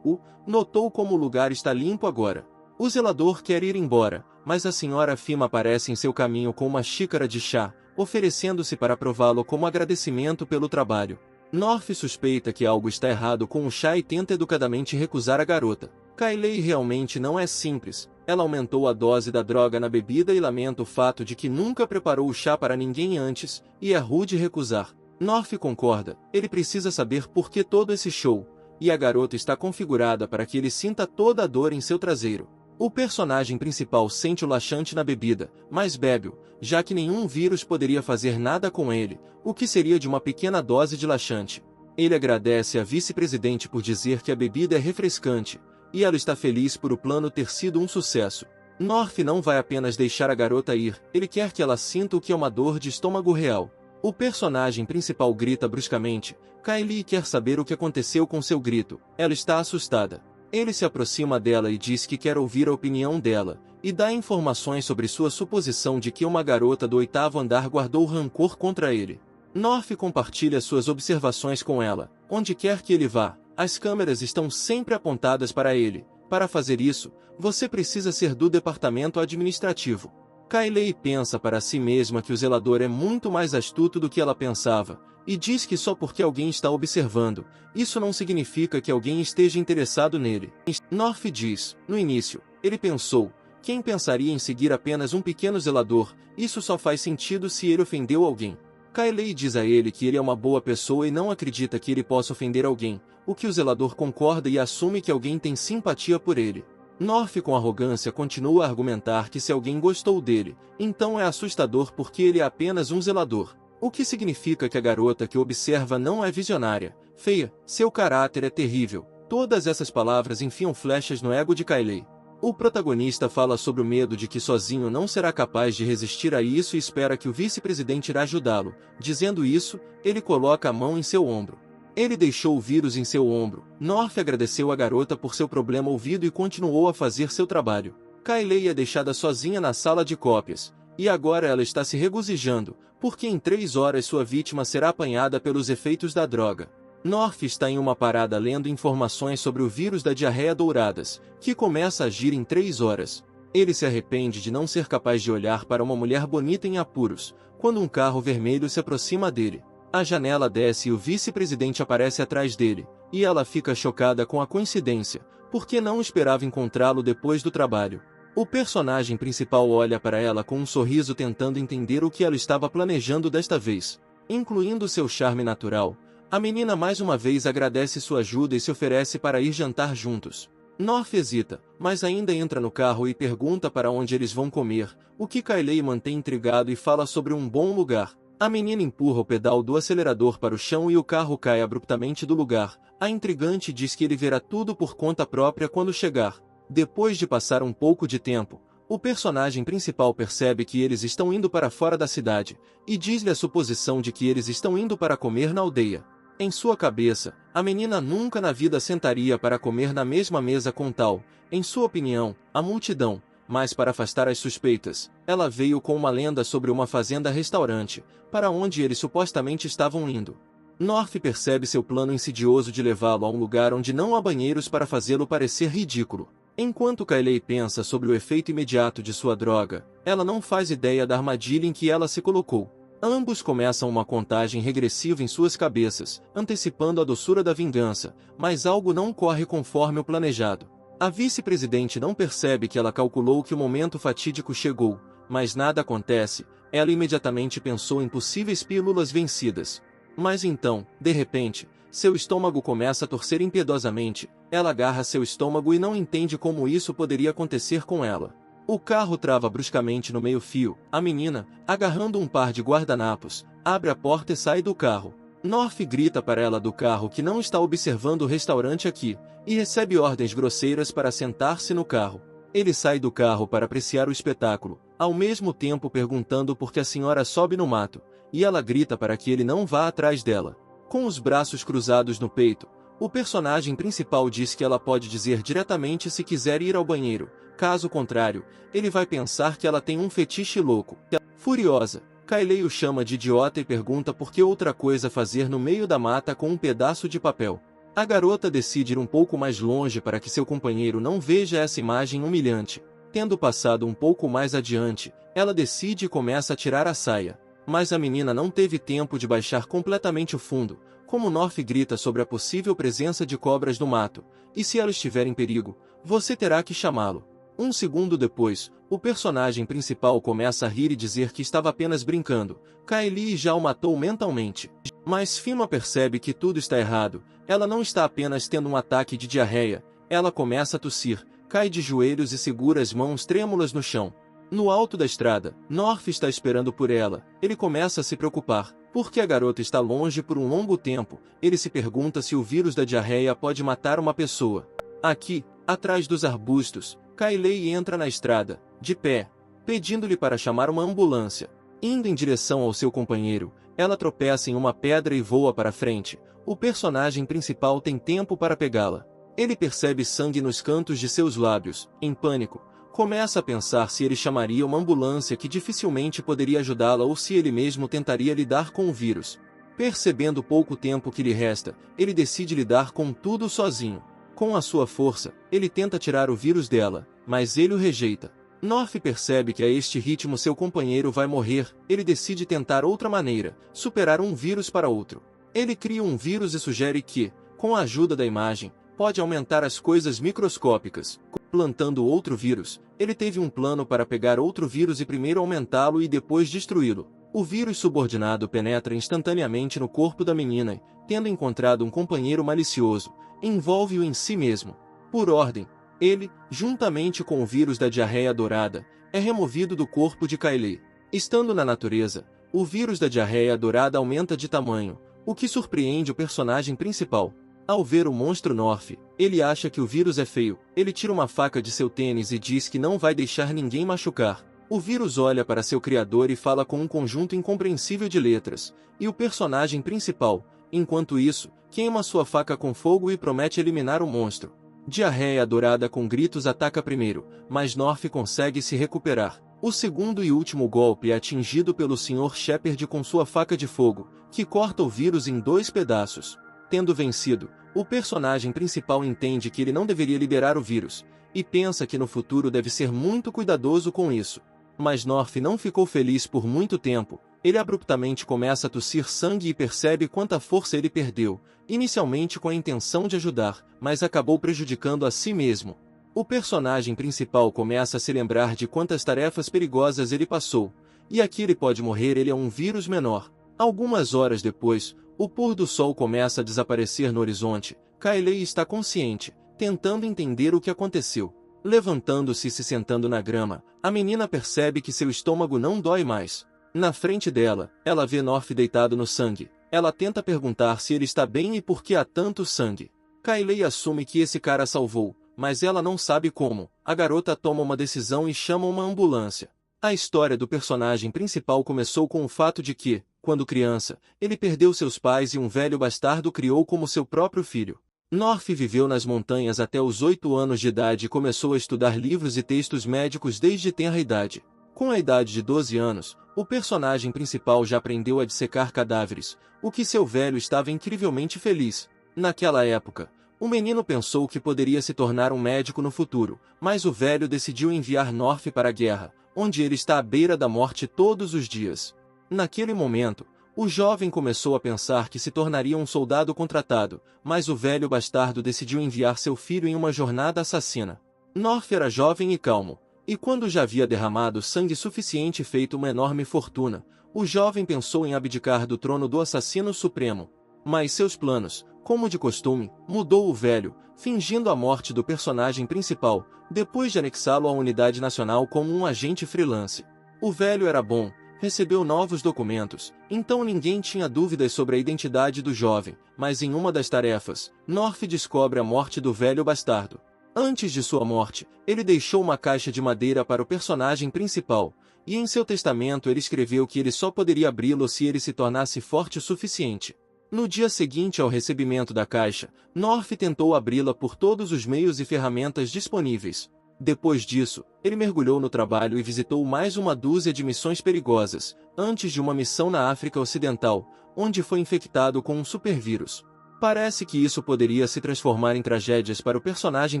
Notou como o lugar está limpo agora. O zelador quer ir embora, mas a senhora Fima aparece em seu caminho com uma xícara de chá, oferecendo-se para prová-lo como agradecimento pelo trabalho. North suspeita que algo está errado com o chá e tenta educadamente recusar a garota. Kylie realmente não é simples. Ela aumentou a dose da droga na bebida e lamenta o fato de que nunca preparou o chá para ninguém antes, e é rude recusar. North concorda, ele precisa saber por que todo esse show, e a garota está configurada para que ele sinta toda a dor em seu traseiro. O personagem principal sente o laxante na bebida, mas bebe-o, já que nenhum vírus poderia fazer nada com ele, o que seria de uma pequena dose de laxante. Ele agradece à vice-presidente por dizer que a bebida é refrescante, e ela está feliz por o plano ter sido um sucesso. North não vai apenas deixar a garota ir, ele quer que ela sinta o que é uma dor de estômago real. O personagem principal grita bruscamente. Kylie quer saber o que aconteceu com seu grito. Ela está assustada. Ele se aproxima dela e diz que quer ouvir a opinião dela, e dá informações sobre sua suposição de que uma garota do 8º andar guardou rancor contra ele. North compartilha suas observações com ela. Onde quer que ele vá, as câmeras estão sempre apontadas para ele. Para fazer isso, você precisa ser do departamento administrativo. Kylie pensa para si mesma que o zelador é muito mais astuto do que ela pensava, e diz que só porque alguém está observando, isso não significa que alguém esteja interessado nele. North diz, no início, ele pensou, quem pensaria em seguir apenas um pequeno zelador, isso só faz sentido se ele ofendeu alguém. Kylie diz a ele que ele é uma boa pessoa e não acredita que ele possa ofender alguém, o que o zelador concorda e assume que alguém tem simpatia por ele. North com arrogância continua a argumentar que se alguém gostou dele, então é assustador porque ele é apenas um zelador, o que significa que a garota que observa não é visionária, feia, seu caráter é terrível. Todas essas palavras enfiam flechas no ego de Kylie. O protagonista fala sobre o medo de que sozinho não será capaz de resistir a isso e espera que o vice-presidente irá ajudá-lo. Dizendo isso, ele coloca a mão em seu ombro. Ele deixou o vírus em seu ombro. North agradeceu a garota por seu problema ouvido e continuou a fazer seu trabalho. Kylie é deixada sozinha na sala de cópias, e agora ela está se regozijando, porque em 3 horas sua vítima será apanhada pelos efeitos da droga. North está em uma parada lendo informações sobre o vírus da diarreia douradas, que começa a agir em 3 horas. Ele se arrepende de não ser capaz de olhar para uma mulher bonita em apuros, quando um carro vermelho se aproxima dele. A janela desce e o vice-presidente aparece atrás dele, e ela fica chocada com a coincidência, porque não esperava encontrá-lo depois do trabalho. O personagem principal olha para ela com um sorriso tentando entender o que ela estava planejando desta vez. Incluindo seu charme natural, a menina mais uma vez agradece sua ajuda e se oferece para ir jantar juntos. North hesita, mas ainda entra no carro e pergunta para onde eles vão comer, o que Kylie mantém intrigado e fala sobre um bom lugar. A menina empurra o pedal do acelerador para o chão e o carro cai abruptamente do lugar. A intrigante diz que ele verá tudo por conta própria quando chegar. Depois de passar um pouco de tempo, o personagem principal percebe que eles estão indo para fora da cidade, e diz-lhe a suposição de que eles estão indo para comer na aldeia. Em sua cabeça, a menina nunca na vida sentaria para comer na mesma mesa com tal, em sua opinião, a multidão, mas para afastar as suspeitas, ela veio com uma lenda sobre uma fazenda-restaurante, para onde eles supostamente estavam indo. North percebe seu plano insidioso de levá-lo a um lugar onde não há banheiros para fazê-lo parecer ridículo. Enquanto Kylie pensa sobre o efeito imediato de sua droga, ela não faz ideia da armadilha em que ela se colocou. Ambos começam uma contagem regressiva em suas cabeças, antecipando a doçura da vingança, mas algo não corre conforme o planejado. A vice-presidente não percebe que ela calculou que o momento fatídico chegou, mas nada acontece. Ela imediatamente pensou em possíveis pílulas vencidas. Mas então, de repente, seu estômago começa a torcer impiedosamente. Ela agarra seu estômago e não entende como isso poderia acontecer com ela. O carro trava bruscamente no meio-fio. A menina, agarrando um par de guardanapos, abre a porta e sai do carro. North grita para ela do carro que não está observando o restaurante aqui, e recebe ordens grosseiras para sentar-se no carro. Ele sai do carro para apreciar o espetáculo, ao mesmo tempo perguntando por que a senhora sobe no mato, e ela grita para que ele não vá atrás dela. Com os braços cruzados no peito, o personagem principal diz que ela pode dizer diretamente se quiser ir ao banheiro, caso contrário, ele vai pensar que ela tem um fetiche louco. Furiosa, Kylie o chama de idiota e pergunta por que outra coisa fazer no meio da mata com um pedaço de papel. A garota decide ir um pouco mais longe para que seu companheiro não veja essa imagem humilhante. Tendo passado um pouco mais adiante, ela decide e começa a tirar a saia. Mas a menina não teve tempo de baixar completamente o fundo, como North grita sobre a possível presença de cobras no mato, e se ela estiver em perigo, você terá que chamá-lo. Um segundo depois, o personagem principal começa a rir e dizer que estava apenas brincando. Kylie já o matou mentalmente. Mas Fima percebe que tudo está errado. Ela não está apenas tendo um ataque de diarreia, ela começa a tossir, cai de joelhos e segura as mãos trêmulas no chão. No alto da estrada, North está esperando por ela. Ele começa a se preocupar. Porque a garota está longe por um longo tempo, ele se pergunta se o vírus da diarreia pode matar uma pessoa. Aqui, atrás dos arbustos, Kylie entra na estrada, de pé, pedindo-lhe para chamar uma ambulância. Indo em direção ao seu companheiro, ela tropeça em uma pedra e voa para frente. O personagem principal tem tempo para pegá-la. Ele percebe sangue nos cantos de seus lábios. Em pânico, começa a pensar se ele chamaria uma ambulância que dificilmente poderia ajudá-la ou se ele mesmo tentaria lidar com o vírus. Percebendo o pouco tempo que lhe resta, ele decide lidar com tudo sozinho. Com a sua força, ele tenta tirar o vírus dela, mas ele o rejeita. North percebe que a este ritmo seu companheiro vai morrer. Ele decide tentar outra maneira, superar um vírus para outro. Ele cria um vírus e sugere que, com a ajuda da imagem, pode aumentar as coisas microscópicas. Plantando outro vírus, ele teve um plano para pegar outro vírus e primeiro aumentá-lo e depois destruí-lo. O vírus subordinado penetra instantaneamente no corpo da menina e, tendo encontrado um companheiro malicioso, envolve-o em si mesmo. Por ordem, ele, juntamente com o vírus da diarreia dourada, é removido do corpo de Kylie. Estando na natureza, o vírus da diarreia dourada aumenta de tamanho, o que surpreende o personagem principal. Ao ver o monstro North, ele acha que o vírus é feio. Ele tira uma faca de seu tênis e diz que não vai deixar ninguém machucar. O vírus olha para seu criador e fala com um conjunto incompreensível de letras. E o personagem principal, enquanto isso, queima sua faca com fogo e promete eliminar o monstro. Diarreia dourada com gritos ataca primeiro, mas North consegue se recuperar. O segundo e último golpe é atingido pelo Sr. Shepard com sua faca de fogo, que corta o vírus em 2 pedaços. Tendo vencido, o personagem principal entende que ele não deveria liberar o vírus, e pensa que no futuro deve ser muito cuidadoso com isso. Mas North não ficou feliz por muito tempo. Ele abruptamente começa a tossir sangue e percebe quanta força ele perdeu, inicialmente com a intenção de ajudar, mas acabou prejudicando a si mesmo. O personagem principal começa a se lembrar de quantas tarefas perigosas ele passou, e aqui ele pode morrer, ele é um vírus menor. Algumas horas depois, o pôr do sol começa a desaparecer no horizonte. Kylie está consciente, tentando entender o que aconteceu. Levantando-se e se sentando na grama, a menina percebe que seu estômago não dói mais. Na frente dela, ela vê North deitado no sangue. Ela tenta perguntar se ele está bem e por que há tanto sangue. Kylie assume que esse cara salvou, mas ela não sabe como. A garota toma uma decisão e chama uma ambulância. A história do personagem principal começou com o fato de que, quando criança, ele perdeu seus pais e um velho bastardo criou como seu próprio filho. North viveu nas montanhas até os 8 anos de idade e começou a estudar livros e textos médicos desde tenra idade. Com a idade de 12 anos, o personagem principal já aprendeu a dissecar cadáveres, o que seu velho estava incrivelmente feliz. Naquela época, o menino pensou que poderia se tornar um médico no futuro, mas o velho decidiu enviar North para a guerra, onde ele está à beira da morte todos os dias. Naquele momento, o jovem começou a pensar que se tornaria um soldado contratado, mas o velho bastardo decidiu enviar seu filho em uma jornada assassina. North era jovem e calmo, e quando já havia derramado sangue suficiente e feito uma enorme fortuna, o jovem pensou em abdicar do trono do assassino supremo. Mas seus planos, como de costume, mudou o velho, fingindo a morte do personagem principal, depois de anexá-lo à unidade nacional como um agente freelance. O velho era bom, recebeu novos documentos, então ninguém tinha dúvidas sobre a identidade do jovem, mas em uma das tarefas, North descobre a morte do velho bastardo. Antes de sua morte, ele deixou uma caixa de madeira para o personagem principal, e em seu testamento ele escreveu que ele só poderia abri-lo se ele se tornasse forte o suficiente. No dia seguinte ao recebimento da caixa, North tentou abri-la por todos os meios e ferramentas disponíveis. Depois disso, ele mergulhou no trabalho e visitou mais uma dúzia de missões perigosas, antes de uma missão na África Ocidental, onde foi infectado com um supervírus. Parece que isso poderia se transformar em tragédias para o personagem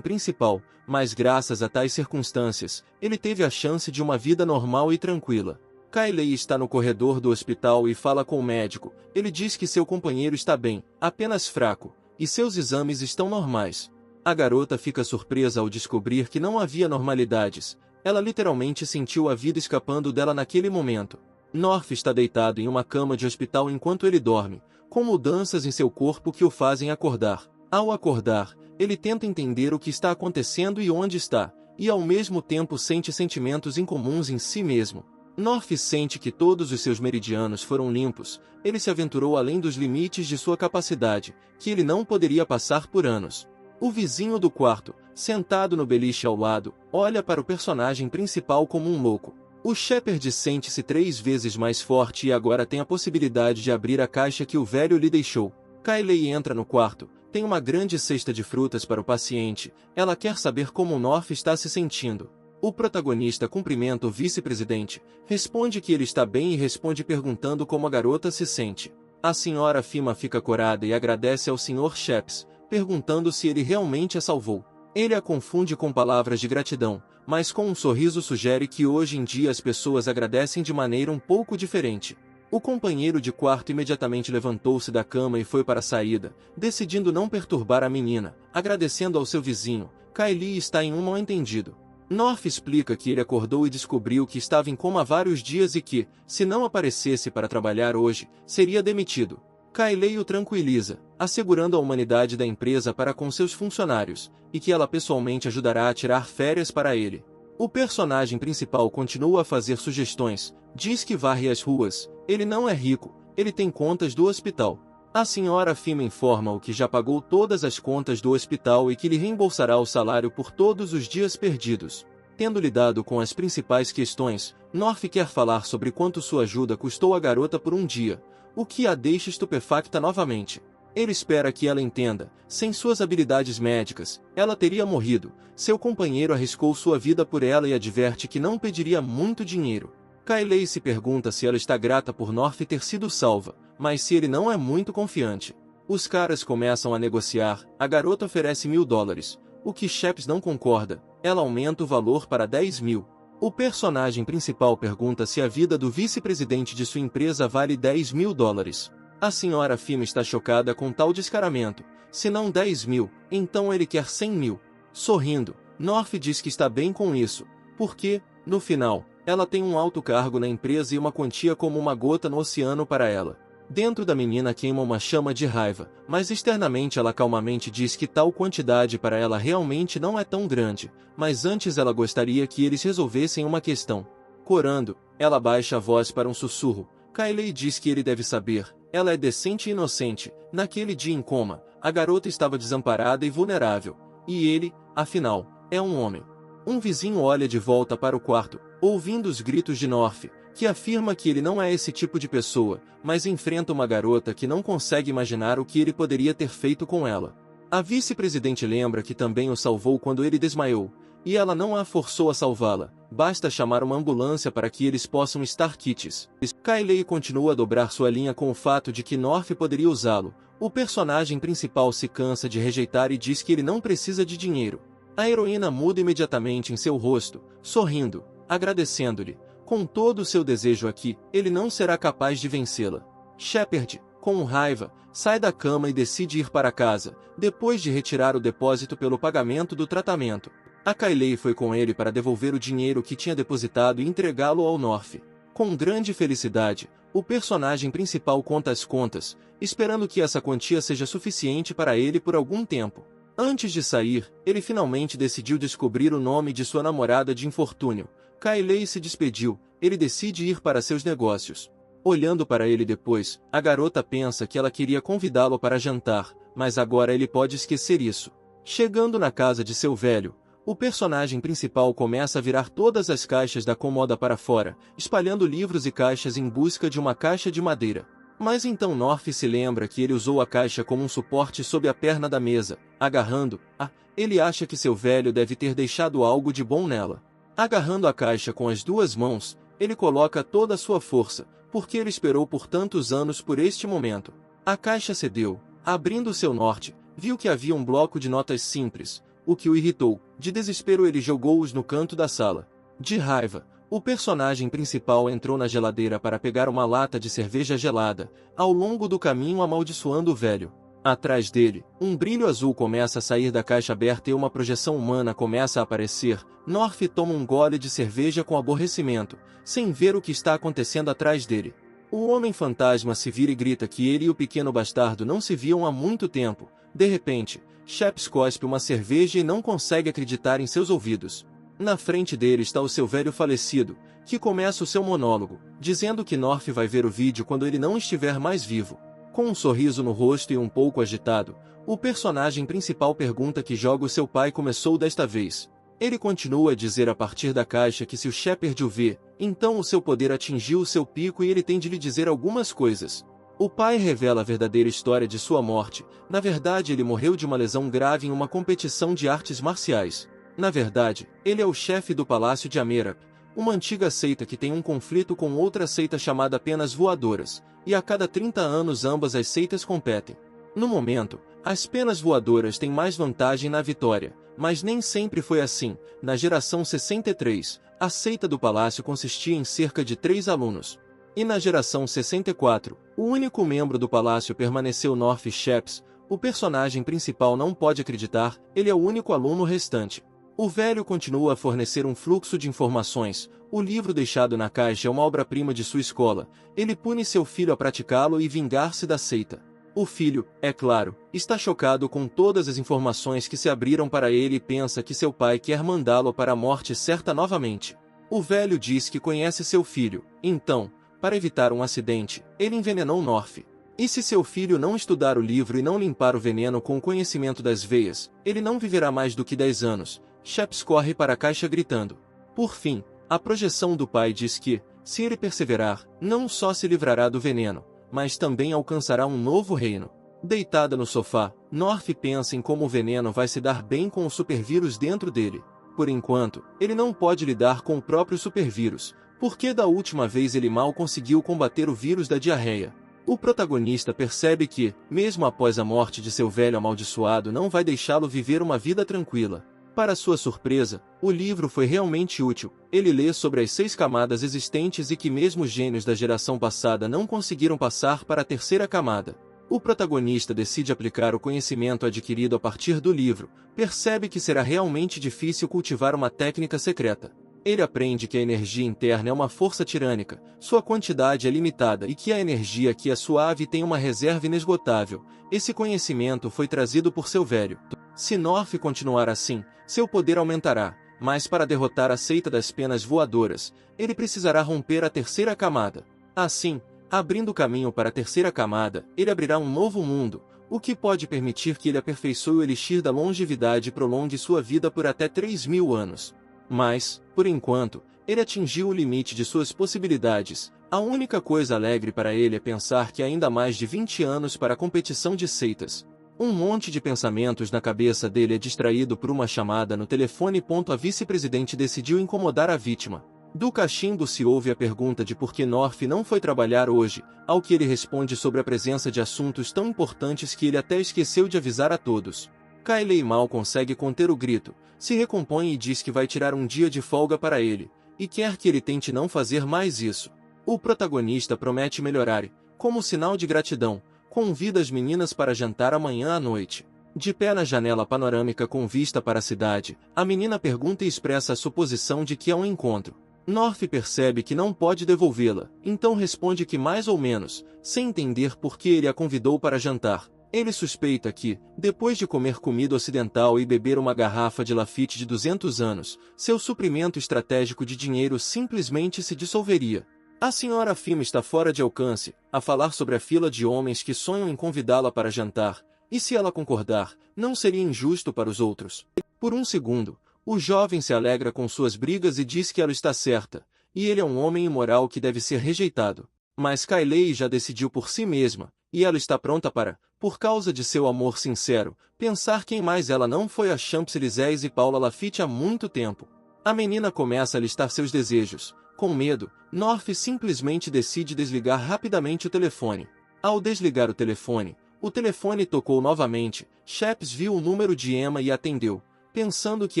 principal, mas graças a tais circunstâncias, ele teve a chance de uma vida normal e tranquila. Kylie está no corredor do hospital e fala com o médico. Ele diz que seu companheiro está bem, apenas fraco, e seus exames estão normais. A garota fica surpresa ao descobrir que não havia normalidades. Ela literalmente sentiu a vida escapando dela naquele momento. North está deitado em uma cama de hospital enquanto ele dorme, com mudanças em seu corpo que o fazem acordar. Ao acordar, ele tenta entender o que está acontecendo e onde está, e ao mesmo tempo sente sentimentos incomuns em si mesmo. North sente que todos os seus meridianos foram limpos. Ele se aventurou além dos limites de sua capacidade, que ele não poderia passar por anos. O vizinho do quarto, sentado no beliche ao lado, olha para o personagem principal como um louco. O Shepard sente-se 3 vezes mais forte e agora tem a possibilidade de abrir a caixa que o velho lhe deixou. Kylie entra no quarto, tem uma grande cesta de frutas para o paciente. Ela quer saber como North está se sentindo. O protagonista cumprimenta o vice-presidente, responde que ele está bem e responde perguntando como a garota se sente. A senhora Fima fica corada e agradece ao Sr. Sheps, perguntando se ele realmente a salvou. Ele a confunde com palavras de gratidão, mas com um sorriso sugere que hoje em dia as pessoas agradecem de maneira um pouco diferente. O companheiro de quarto imediatamente levantou-se da cama e foi para a saída, decidindo não perturbar a menina, agradecendo ao seu vizinho. Kylie está em um mal-entendido. North explica que ele acordou e descobriu que estava em coma há vários dias e que, se não aparecesse para trabalhar hoje, seria demitido. Kylie o tranquiliza, assegurando a humanidade da empresa para com seus funcionários, e que ela pessoalmente ajudará a tirar férias para ele. O personagem principal continua a fazer sugestões, diz que varre as ruas, ele não é rico, ele tem contas do hospital. A senhora Fima informa-o que já pagou todas as contas do hospital e que lhe reembolsará o salário por todos os dias perdidos. Tendo lidado com as principais questões, North quer falar sobre quanto sua ajuda custou à garota por um dia, o que a deixa estupefacta novamente. Ele espera que ela entenda, sem suas habilidades médicas, ela teria morrido. Seu companheiro arriscou sua vida por ela e adverte que não pediria muito dinheiro. Kylie se pergunta se ela está grata por North ter sido salva, mas se ele não é muito confiante. Os caras começam a negociar, a garota oferece $1000, o que Sheps não concorda, ela aumenta o valor para 10.000. O personagem principal pergunta se a vida do vice-presidente de sua empresa vale $10.000. A senhora Fima está chocada com tal descaramento, se não 10.000, então ele quer 100.000. Sorrindo, North diz que está bem com isso, porque, no final, ela tem um alto cargo na empresa e uma quantia como uma gota no oceano para ela. Dentro da menina queima uma chama de raiva, mas externamente ela calmamente diz que tal quantidade para ela realmente não é tão grande, mas antes ela gostaria que eles resolvessem uma questão. Corando, Ela baixa a voz para um sussurro. Kylie diz que ele deve saber. Ela é decente e inocente. Naquele dia em coma, a garota estava desamparada e vulnerável. E ele, afinal, é um homem. Um vizinho olha de volta para o quarto, ouvindo os gritos de North, que afirma que ele não é esse tipo de pessoa, mas enfrenta uma garota que não consegue imaginar o que ele poderia ter feito com ela. A vice-presidente lembra que também o salvou quando ele desmaiou, e ela não a forçou a salvá-la, basta chamar uma ambulância para que eles possam estar quites. Kylie continua a dobrar sua linha com o fato de que North poderia usá-lo. O personagem principal se cansa de rejeitar e diz que ele não precisa de dinheiro. A heroína muda imediatamente em seu rosto, sorrindo, agradecendo-lhe. Com todo o seu desejo aqui, ele não será capaz de vencê-la. Shepard, com raiva, sai da cama e decide ir para casa, depois de retirar o depósito pelo pagamento do tratamento. A Kylie foi com ele para devolver o dinheiro que tinha depositado e entregá-lo ao North. Com grande felicidade, o personagem principal conta as contas, esperando que essa quantia seja suficiente para ele por algum tempo. Antes de sair, ele finalmente decidiu descobrir o nome de sua namorada de infortúnio. Kylie se despediu, ele decide ir para seus negócios. Olhando para ele depois, a garota pensa que ela queria convidá-lo para jantar, mas agora ele pode esquecer isso. Chegando na casa de seu velho, o personagem principal começa a virar todas as caixas da cômoda para fora, espalhando livros e caixas em busca de uma caixa de madeira. Mas então North se lembra que ele usou a caixa como um suporte sob a perna da mesa, agarrando-a. Ele acha que seu velho deve ter deixado algo de bom nela. Agarrando a caixa com as duas mãos, ele coloca toda a sua força, porque ele esperou por tantos anos por este momento. A caixa cedeu. Abrindo seu norte, viu que havia um bloco de notas simples, o que o irritou. De desespero ele jogou-os no canto da sala. De raiva, o personagem principal entrou na geladeira para pegar uma lata de cerveja gelada, ao longo do caminho amaldiçoando o velho. Atrás dele, um brilho azul começa a sair da caixa aberta e uma projeção humana começa a aparecer. North toma um gole de cerveja com aborrecimento, sem ver o que está acontecendo atrás dele. O Homem-Fantasma se vira e grita que ele e o pequeno bastardo não se viam há muito tempo. De repente, Shepard cospe uma cerveja e não consegue acreditar em seus ouvidos. Na frente dele está o seu velho falecido, que começa o seu monólogo, dizendo que North vai ver o vídeo quando ele não estiver mais vivo. Com um sorriso no rosto e um pouco agitado, o personagem principal pergunta que jogo seu pai começou desta vez. Ele continua a dizer a partir da caixa que se o Shepard o vê, então o seu poder atingiu o seu pico e ele tem de lhe dizer algumas coisas. O pai revela a verdadeira história de sua morte. Na verdade, ele morreu de uma lesão grave em uma competição de artes marciais. Na verdade, ele é o chefe do Palácio de Amerap, uma antiga seita que tem um conflito com outra seita chamada Penas Voadoras, e a cada 30 anos ambas as seitas competem. No momento, as Penas Voadoras têm mais vantagem na vitória, mas nem sempre foi assim. Na geração 63, a seita do Palácio consistia em cerca de 3 alunos. E na geração 64, o único membro do Palácio permaneceu North Shepard. O personagem principal não pode acreditar, ele é o único aluno restante. O velho continua a fornecer um fluxo de informações. O livro deixado na caixa é uma obra-prima de sua escola. Ele pune seu filho a praticá-lo e vingar-se da seita. O filho, é claro, está chocado com todas as informações que se abriram para ele e pensa que seu pai quer mandá-lo para a morte certa novamente. O velho diz que conhece seu filho, então, para evitar um acidente, ele envenenou North. E se seu filho não estudar o livro e não limpar o veneno com o conhecimento das veias, ele não viverá mais do que 10 anos. Shepard corre para a caixa gritando. Por fim, a projeção do pai diz que, se ele perseverar, não só se livrará do veneno, mas também alcançará um novo reino. Deitada no sofá, North pensa em como o veneno vai se dar bem com o supervírus dentro dele. Por enquanto, ele não pode lidar com o próprio supervírus, porque da última vez ele mal conseguiu combater o vírus da diarreia. O protagonista percebe que, mesmo após a morte de seu velho amaldiçoado, não vai deixá-lo viver uma vida tranquila. Para sua surpresa, o livro foi realmente útil. Ele lê sobre as 6 camadas existentes e que mesmo os gênios da geração passada não conseguiram passar para a terceira camada. O protagonista decide aplicar o conhecimento adquirido a partir do livro, percebe que será realmente difícil cultivar uma técnica secreta. Ele aprende que a energia interna é uma força tirânica, sua quantidade é limitada e que a energia que é suave tem uma reserva inesgotável. Esse conhecimento foi trazido por seu velho. Se North continuar assim, seu poder aumentará, Mas para derrotar a seita das penas voadoras, ele precisará romper a terceira camada. Assim, abrindo caminho para a terceira camada, ele abrirá um novo mundo, o que pode permitir que ele aperfeiçoe o elixir da longevidade e prolongue sua vida por até 3.000 anos. Mas, por enquanto, ele atingiu o limite de suas possibilidades. A única coisa alegre para ele é pensar que há ainda mais de 20 anos para a competição de seitas. Um monte de pensamentos na cabeça dele é distraído por uma chamada no telefone. A vice-presidente decidiu incomodar a vítima. Do cachimbo se ouve a pergunta de por que North não foi trabalhar hoje, ao que ele responde sobre a presença de assuntos tão importantes que ele até esqueceu de avisar a todos. Kylie mal consegue conter o grito, se recompõe e diz que vai tirar um dia de folga para ele, e quer que ele tente não fazer mais isso. O protagonista promete melhorar e, como sinal de gratidão, convida as meninas para jantar amanhã à noite. De pé na janela panorâmica com vista para a cidade, a menina pergunta e expressa a suposição de que é um encontro. North percebe que não pode devolvê-la, então responde que mais ou menos, sem entender por que ele a convidou para jantar. Ele suspeita que, depois de comer comida ocidental e beber uma garrafa de Lafite de 200 anos, seu suprimento estratégico de dinheiro simplesmente se dissolveria. A senhora Fim está fora de alcance, a falar sobre a fila de homens que sonham em convidá-la para jantar, e se ela concordar, não seria injusto para os outros. Por um segundo, o jovem se alegra com suas brigas e diz que ela está certa, e ele é um homem imoral que deve ser rejeitado. Mas Kylie já decidiu por si mesma, e ela está pronta para, por causa de seu amor sincero, pensar quem mais ela não foi a Champs-Élysées e Paula Lafitte há muito tempo. A menina começa a listar seus desejos. Com medo, North simplesmente decide desligar rapidamente o telefone. Ao desligar o telefone tocou novamente. Chaps viu o número de Emma e atendeu, pensando que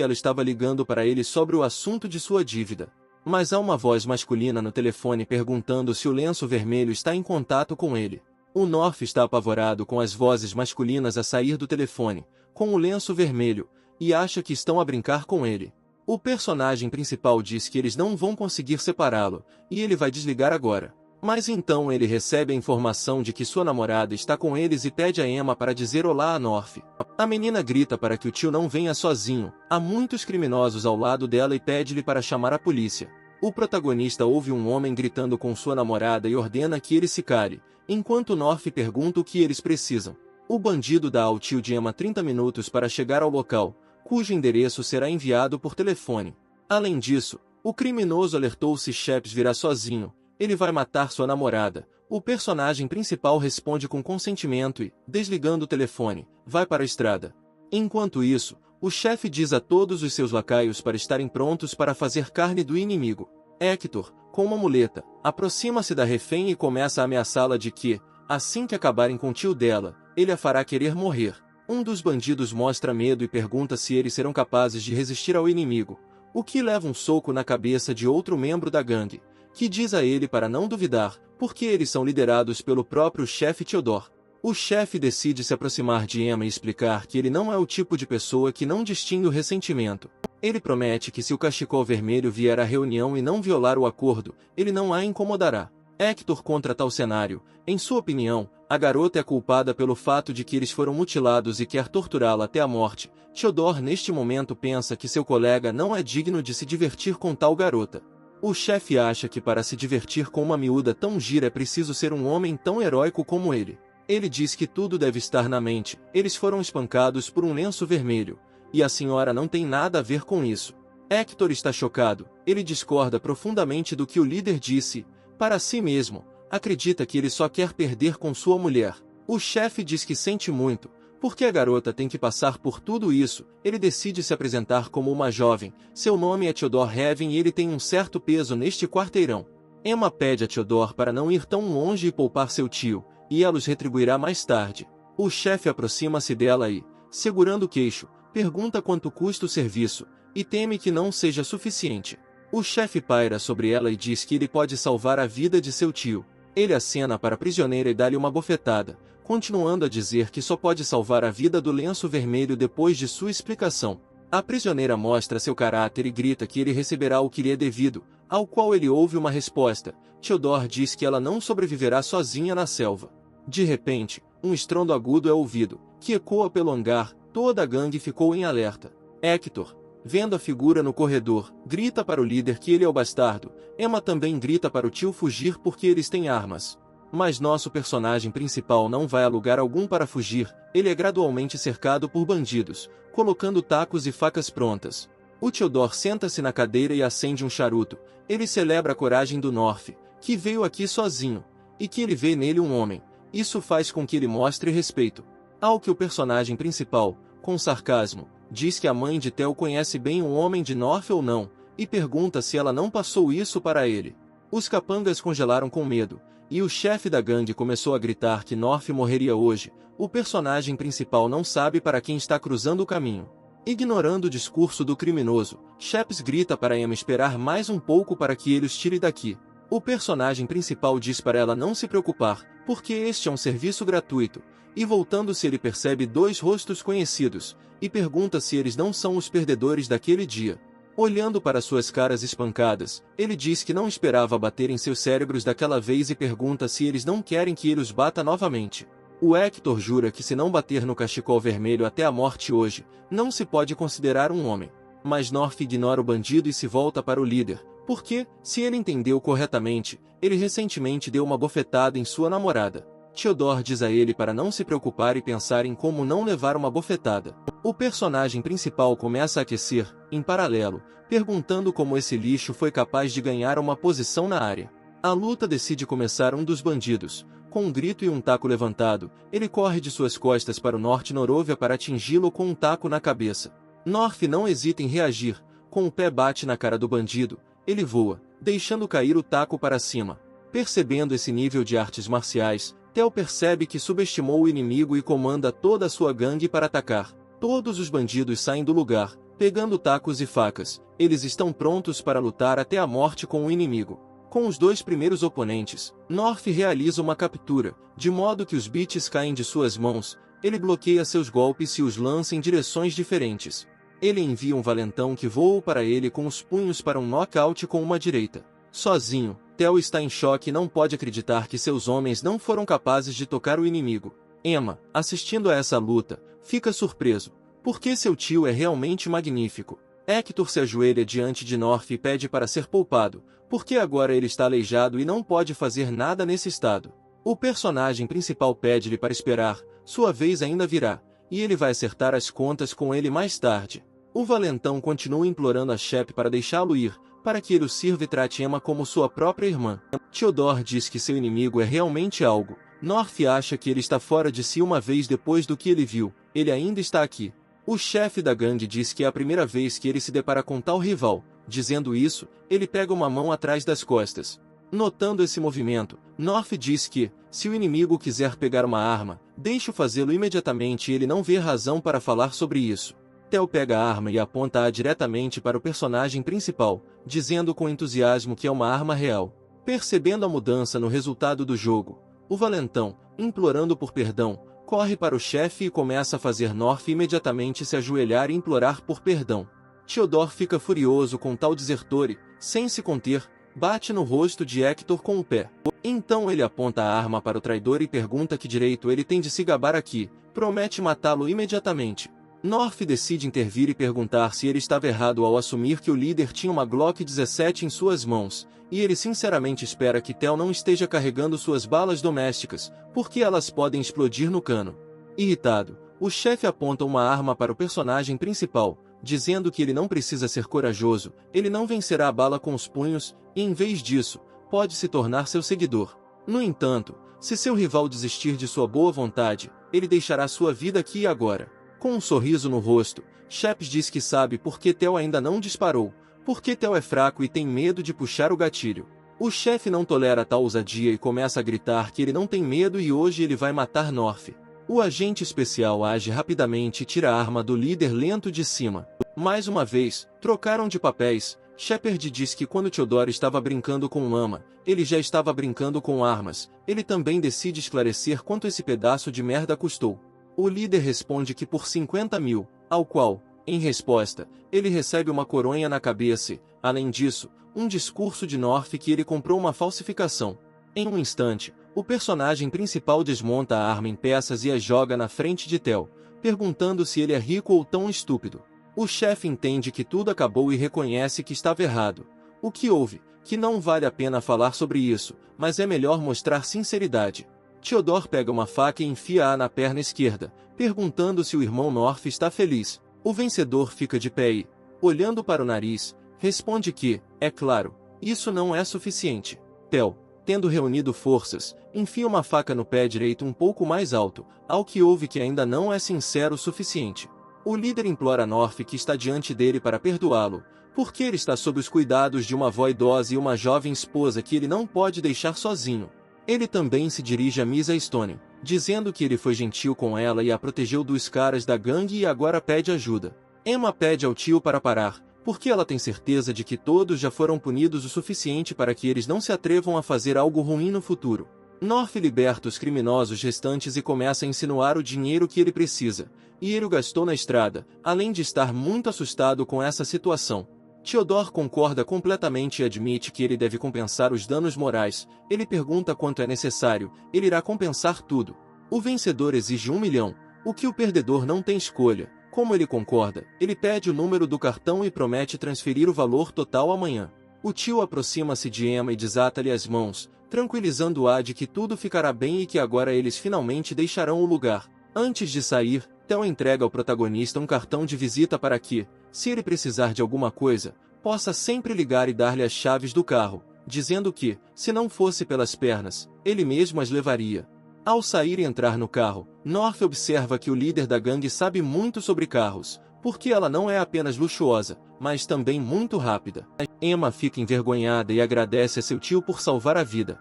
ela estava ligando para ele sobre o assunto de sua dívida. Mas há uma voz masculina no telefone perguntando se o lenço vermelho está em contato com ele. O North está apavorado com as vozes masculinas a sair do telefone, com o lenço vermelho, e acha que estão a brincar com ele. O personagem principal diz que eles não vão conseguir separá-lo, e ele vai desligar agora. Mas então ele recebe a informação de que sua namorada está com eles e pede a Emma para dizer olá a North. A menina grita para que o tio não venha sozinho, há muitos criminosos ao lado dela e pede-lhe para chamar a polícia. O protagonista ouve um homem gritando com sua namorada e ordena que ele se cale, enquanto North pergunta o que eles precisam. O bandido dá ao tio de Emma 30 minutos para chegar ao local, cujo endereço será enviado por telefone. Além disso, o criminoso alertou se Chaps virá sozinho, ele vai matar sua namorada. O personagem principal responde com consentimento e, desligando o telefone, vai para a estrada. Enquanto isso, o chefe diz a todos os seus lacaios para estarem prontos para fazer carne do inimigo. Hector, com uma muleta, aproxima-se da refém e começa a ameaçá-la de que, assim que acabarem com o tio dela, ele a fará querer morrer. Um dos bandidos mostra medo e pergunta se eles serão capazes de resistir ao inimigo, o que leva um soco na cabeça de outro membro da gangue, que diz a ele para não duvidar, porque eles são liderados pelo próprio chefe Theodore. O chefe decide se aproximar de Emma e explicar que ele não é o tipo de pessoa que não distingue o ressentimento. Ele promete que se o cachecol vermelho vier à reunião e não violar o acordo, ele não a incomodará. Hector contra tal cenário. Em sua opinião, a garota é culpada pelo fato de que eles foram mutilados e quer torturá-la até a morte. Theodore neste momento pensa que seu colega não é digno de se divertir com tal garota. O chefe acha que para se divertir com uma miúda tão gira é preciso ser um homem tão heróico como ele. Ele diz que tudo deve estar na mente. Eles foram espancados por um lenço vermelho, e a senhora não tem nada a ver com isso. Hector está chocado. Ele discorda profundamente do que o líder disse. Para si mesmo, acredita que ele só quer perder com sua mulher. O chefe diz que sente muito, porque a garota tem que passar por tudo isso. Ele decide se apresentar como uma jovem. Seu nome é Theodore Heaven e ele tem um certo peso neste quarteirão. Emma pede a Theodore para não ir tão longe e poupar seu tio, e ela os retribuirá mais tarde. O chefe aproxima-se dela e, segurando o queixo, pergunta quanto custa o serviço, e teme que não seja suficiente. O chefe paira sobre ela e diz que ele pode salvar a vida de seu tio. Ele acena para a prisioneira e dá-lhe uma bofetada, continuando a dizer que só pode salvar a vida do lenço vermelho depois de sua explicação. A prisioneira mostra seu caráter e grita que ele receberá o que lhe é devido, ao qual ele ouve uma resposta. Theodore diz que ela não sobreviverá sozinha na selva. De repente, um estrondo agudo é ouvido, que ecoa pelo hangar. Toda a gangue ficou em alerta. Hector, Vendo a figura no corredor, grita para o líder que ele é o bastardo. Emma também grita para o tio fugir porque eles têm armas. Mas nosso personagem principal não vai a lugar algum para fugir, ele é gradualmente cercado por bandidos, colocando tacos e facas prontas. O Theodore senta-se na cadeira e acende um charuto. Ele celebra a coragem do North, que veio aqui sozinho, e que ele vê nele um homem. Isso faz com que ele mostre respeito. Ao que o personagem principal, com sarcasmo, diz que a mãe de Theo conhece bem um homem de North ou não, e pergunta se ela não passou isso para ele. Os capangas congelaram com medo, e o chefe da gangue começou a gritar que North morreria hoje. O personagem principal não sabe para quem está cruzando o caminho. Ignorando o discurso do criminoso, Sheps grita para Emma esperar mais um pouco para que ele os tire daqui. O personagem principal diz para ela não se preocupar, porque este é um serviço gratuito, e voltando-se ele percebe dois rostos conhecidos, e pergunta se eles não são os perdedores daquele dia. Olhando para suas caras espancadas, ele diz que não esperava bater em seus cérebros daquela vez e pergunta se eles não querem que ele os bata novamente. O Hector jura que se não bater no cachecol vermelho até a morte hoje, não se pode considerar um homem. Mas North ignora o bandido e se volta para o líder, porque, se ele entendeu corretamente, ele recentemente deu uma bofetada em sua namorada. Theodore diz a ele para não se preocupar e pensar em como não levar uma bofetada. O personagem principal começa a aquecer, em paralelo, perguntando como esse lixo foi capaz de ganhar uma posição na área. A luta decide começar um dos bandidos. Com um grito e um taco levantado, ele corre de suas costas para o norte-noróvia para atingi-lo com um taco na cabeça. North não hesita em reagir, com o pé bate na cara do bandido, ele voa, deixando cair o taco para cima. Percebendo esse nível de artes marciais, Theo percebe que subestimou o inimigo e comanda toda a sua gangue para atacar. Todos os bandidos saem do lugar, pegando tacos e facas, eles estão prontos para lutar até a morte com o inimigo. Com os dois primeiros oponentes, North realiza uma captura, de modo que os beats caem de suas mãos, ele bloqueia seus golpes e os lança em direções diferentes. Ele envia um valentão que voa para ele com os punhos para um knockout com uma direita. Sozinho, Theo está em choque e não pode acreditar que seus homens não foram capazes de tocar o inimigo. Emma, assistindo a essa luta, fica surpreso, porque seu tio é realmente magnífico. Hector se ajoelha diante de North e pede para ser poupado, porque agora ele está aleijado e não pode fazer nada nesse estado. O personagem principal pede-lhe para esperar, sua vez ainda virá, e ele vai acertar as contas com ele mais tarde. O valentão continua implorando a Shep para deixá-lo ir, para que ele o sirva e trate Emma como sua própria irmã. Theodore diz que seu inimigo é realmente algo. North acha que ele está fora de si uma vez depois do que ele viu, ele ainda está aqui. O chefe da gangue diz que é a primeira vez que ele se depara com tal rival. Dizendo isso, ele pega uma mão atrás das costas. Notando esse movimento, North diz que, se o inimigo quiser pegar uma arma, deixe-o fazê-lo imediatamente e ele não vê razão para falar sobre isso. Theo pega a arma e aponta-a diretamente para o personagem principal, dizendo com entusiasmo que é uma arma real. Percebendo a mudança no resultado do jogo, o valentão, implorando por perdão, corre para o chefe e começa a fazer North imediatamente se ajoelhar e implorar por perdão. Theodore fica furioso com tal desertor e, sem se conter, bate no rosto de Hector com o pé. Então ele aponta a arma para o traidor e pergunta que direito ele tem de se gabar aqui, promete matá-lo imediatamente. North decide intervir e perguntar se ele estava errado ao assumir que o líder tinha uma Glock 17 em suas mãos, e ele sinceramente espera que Theo não esteja carregando suas balas domésticas, porque elas podem explodir no cano. Irritado, o chefe aponta uma arma para o personagem principal, dizendo que ele não precisa ser corajoso, ele não vencerá a bala com os punhos, e em vez disso, pode se tornar seu seguidor. No entanto, se seu rival desistir de sua boa vontade, ele deixará sua vida aqui e agora. Com um sorriso no rosto, Sheps diz que sabe por que Theo ainda não disparou, porque Theo é fraco e tem medo de puxar o gatilho. O chefe não tolera tal ousadia e começa a gritar que ele não tem medo e hoje ele vai matar North. O agente especial age rapidamente e tira a arma do líder lento de cima. Mais uma vez, trocaram de papéis. Shepard diz que quando Theodore estava brincando com lama, ele já estava brincando com armas. Ele também decide esclarecer quanto esse pedaço de merda custou. O líder responde que por 50 mil, ao qual, em resposta, ele recebe uma coronha na cabeça e, além disso, um discurso de North que ele comprou uma falsificação. Em um instante, o personagem principal desmonta a arma em peças e a joga na frente de Theo, perguntando se ele é rico ou tão estúpido. O chefe entende que tudo acabou e reconhece que estava errado. O que houve? Que não vale a pena falar sobre isso, mas é melhor mostrar sinceridade. Theodore pega uma faca e enfia-a na perna esquerda, perguntando se o irmão North está feliz. O vencedor fica de pé e, olhando para o nariz, responde que, é claro, isso não é suficiente. Tel, tendo reunido forças, enfia uma faca no pé direito um pouco mais alto, ao que ouve que ainda não é sincero o suficiente. O líder implora North que está diante dele para perdoá-lo, porque ele está sob os cuidados de uma avó idosa e uma jovem esposa que ele não pode deixar sozinho. Ele também se dirige a Misa Stone, dizendo que ele foi gentil com ela e a protegeu dos caras da gangue e agora pede ajuda. Emma pede ao tio para parar, porque ela tem certeza de que todos já foram punidos o suficiente para que eles não se atrevam a fazer algo ruim no futuro. North liberta os criminosos restantes e começa a insinuar o dinheiro que ele precisa, e ele o gastou na estrada, além de estar muito assustado com essa situação. Theodore concorda completamente e admite que ele deve compensar os danos morais. Ele pergunta quanto é necessário, ele irá compensar tudo. O vencedor exige 1 milhão, o que o perdedor não tem escolha. Como ele concorda, ele pede o número do cartão e promete transferir o valor total amanhã. O tio aproxima-se de Emma e desata-lhe as mãos, tranquilizando-a de que tudo ficará bem e que agora eles finalmente deixarão o lugar. Antes de sair, Tel entrega ao protagonista um cartão de visita para que, se ele precisar de alguma coisa, possa sempre ligar e dar-lhe as chaves do carro, dizendo que, se não fosse pelas pernas, ele mesmo as levaria. Ao sair e entrar no carro, North observa que o líder da gangue sabe muito sobre carros, porque ela não é apenas luxuosa, mas também muito rápida. Emma fica envergonhada e agradece a seu tio por salvar a vida.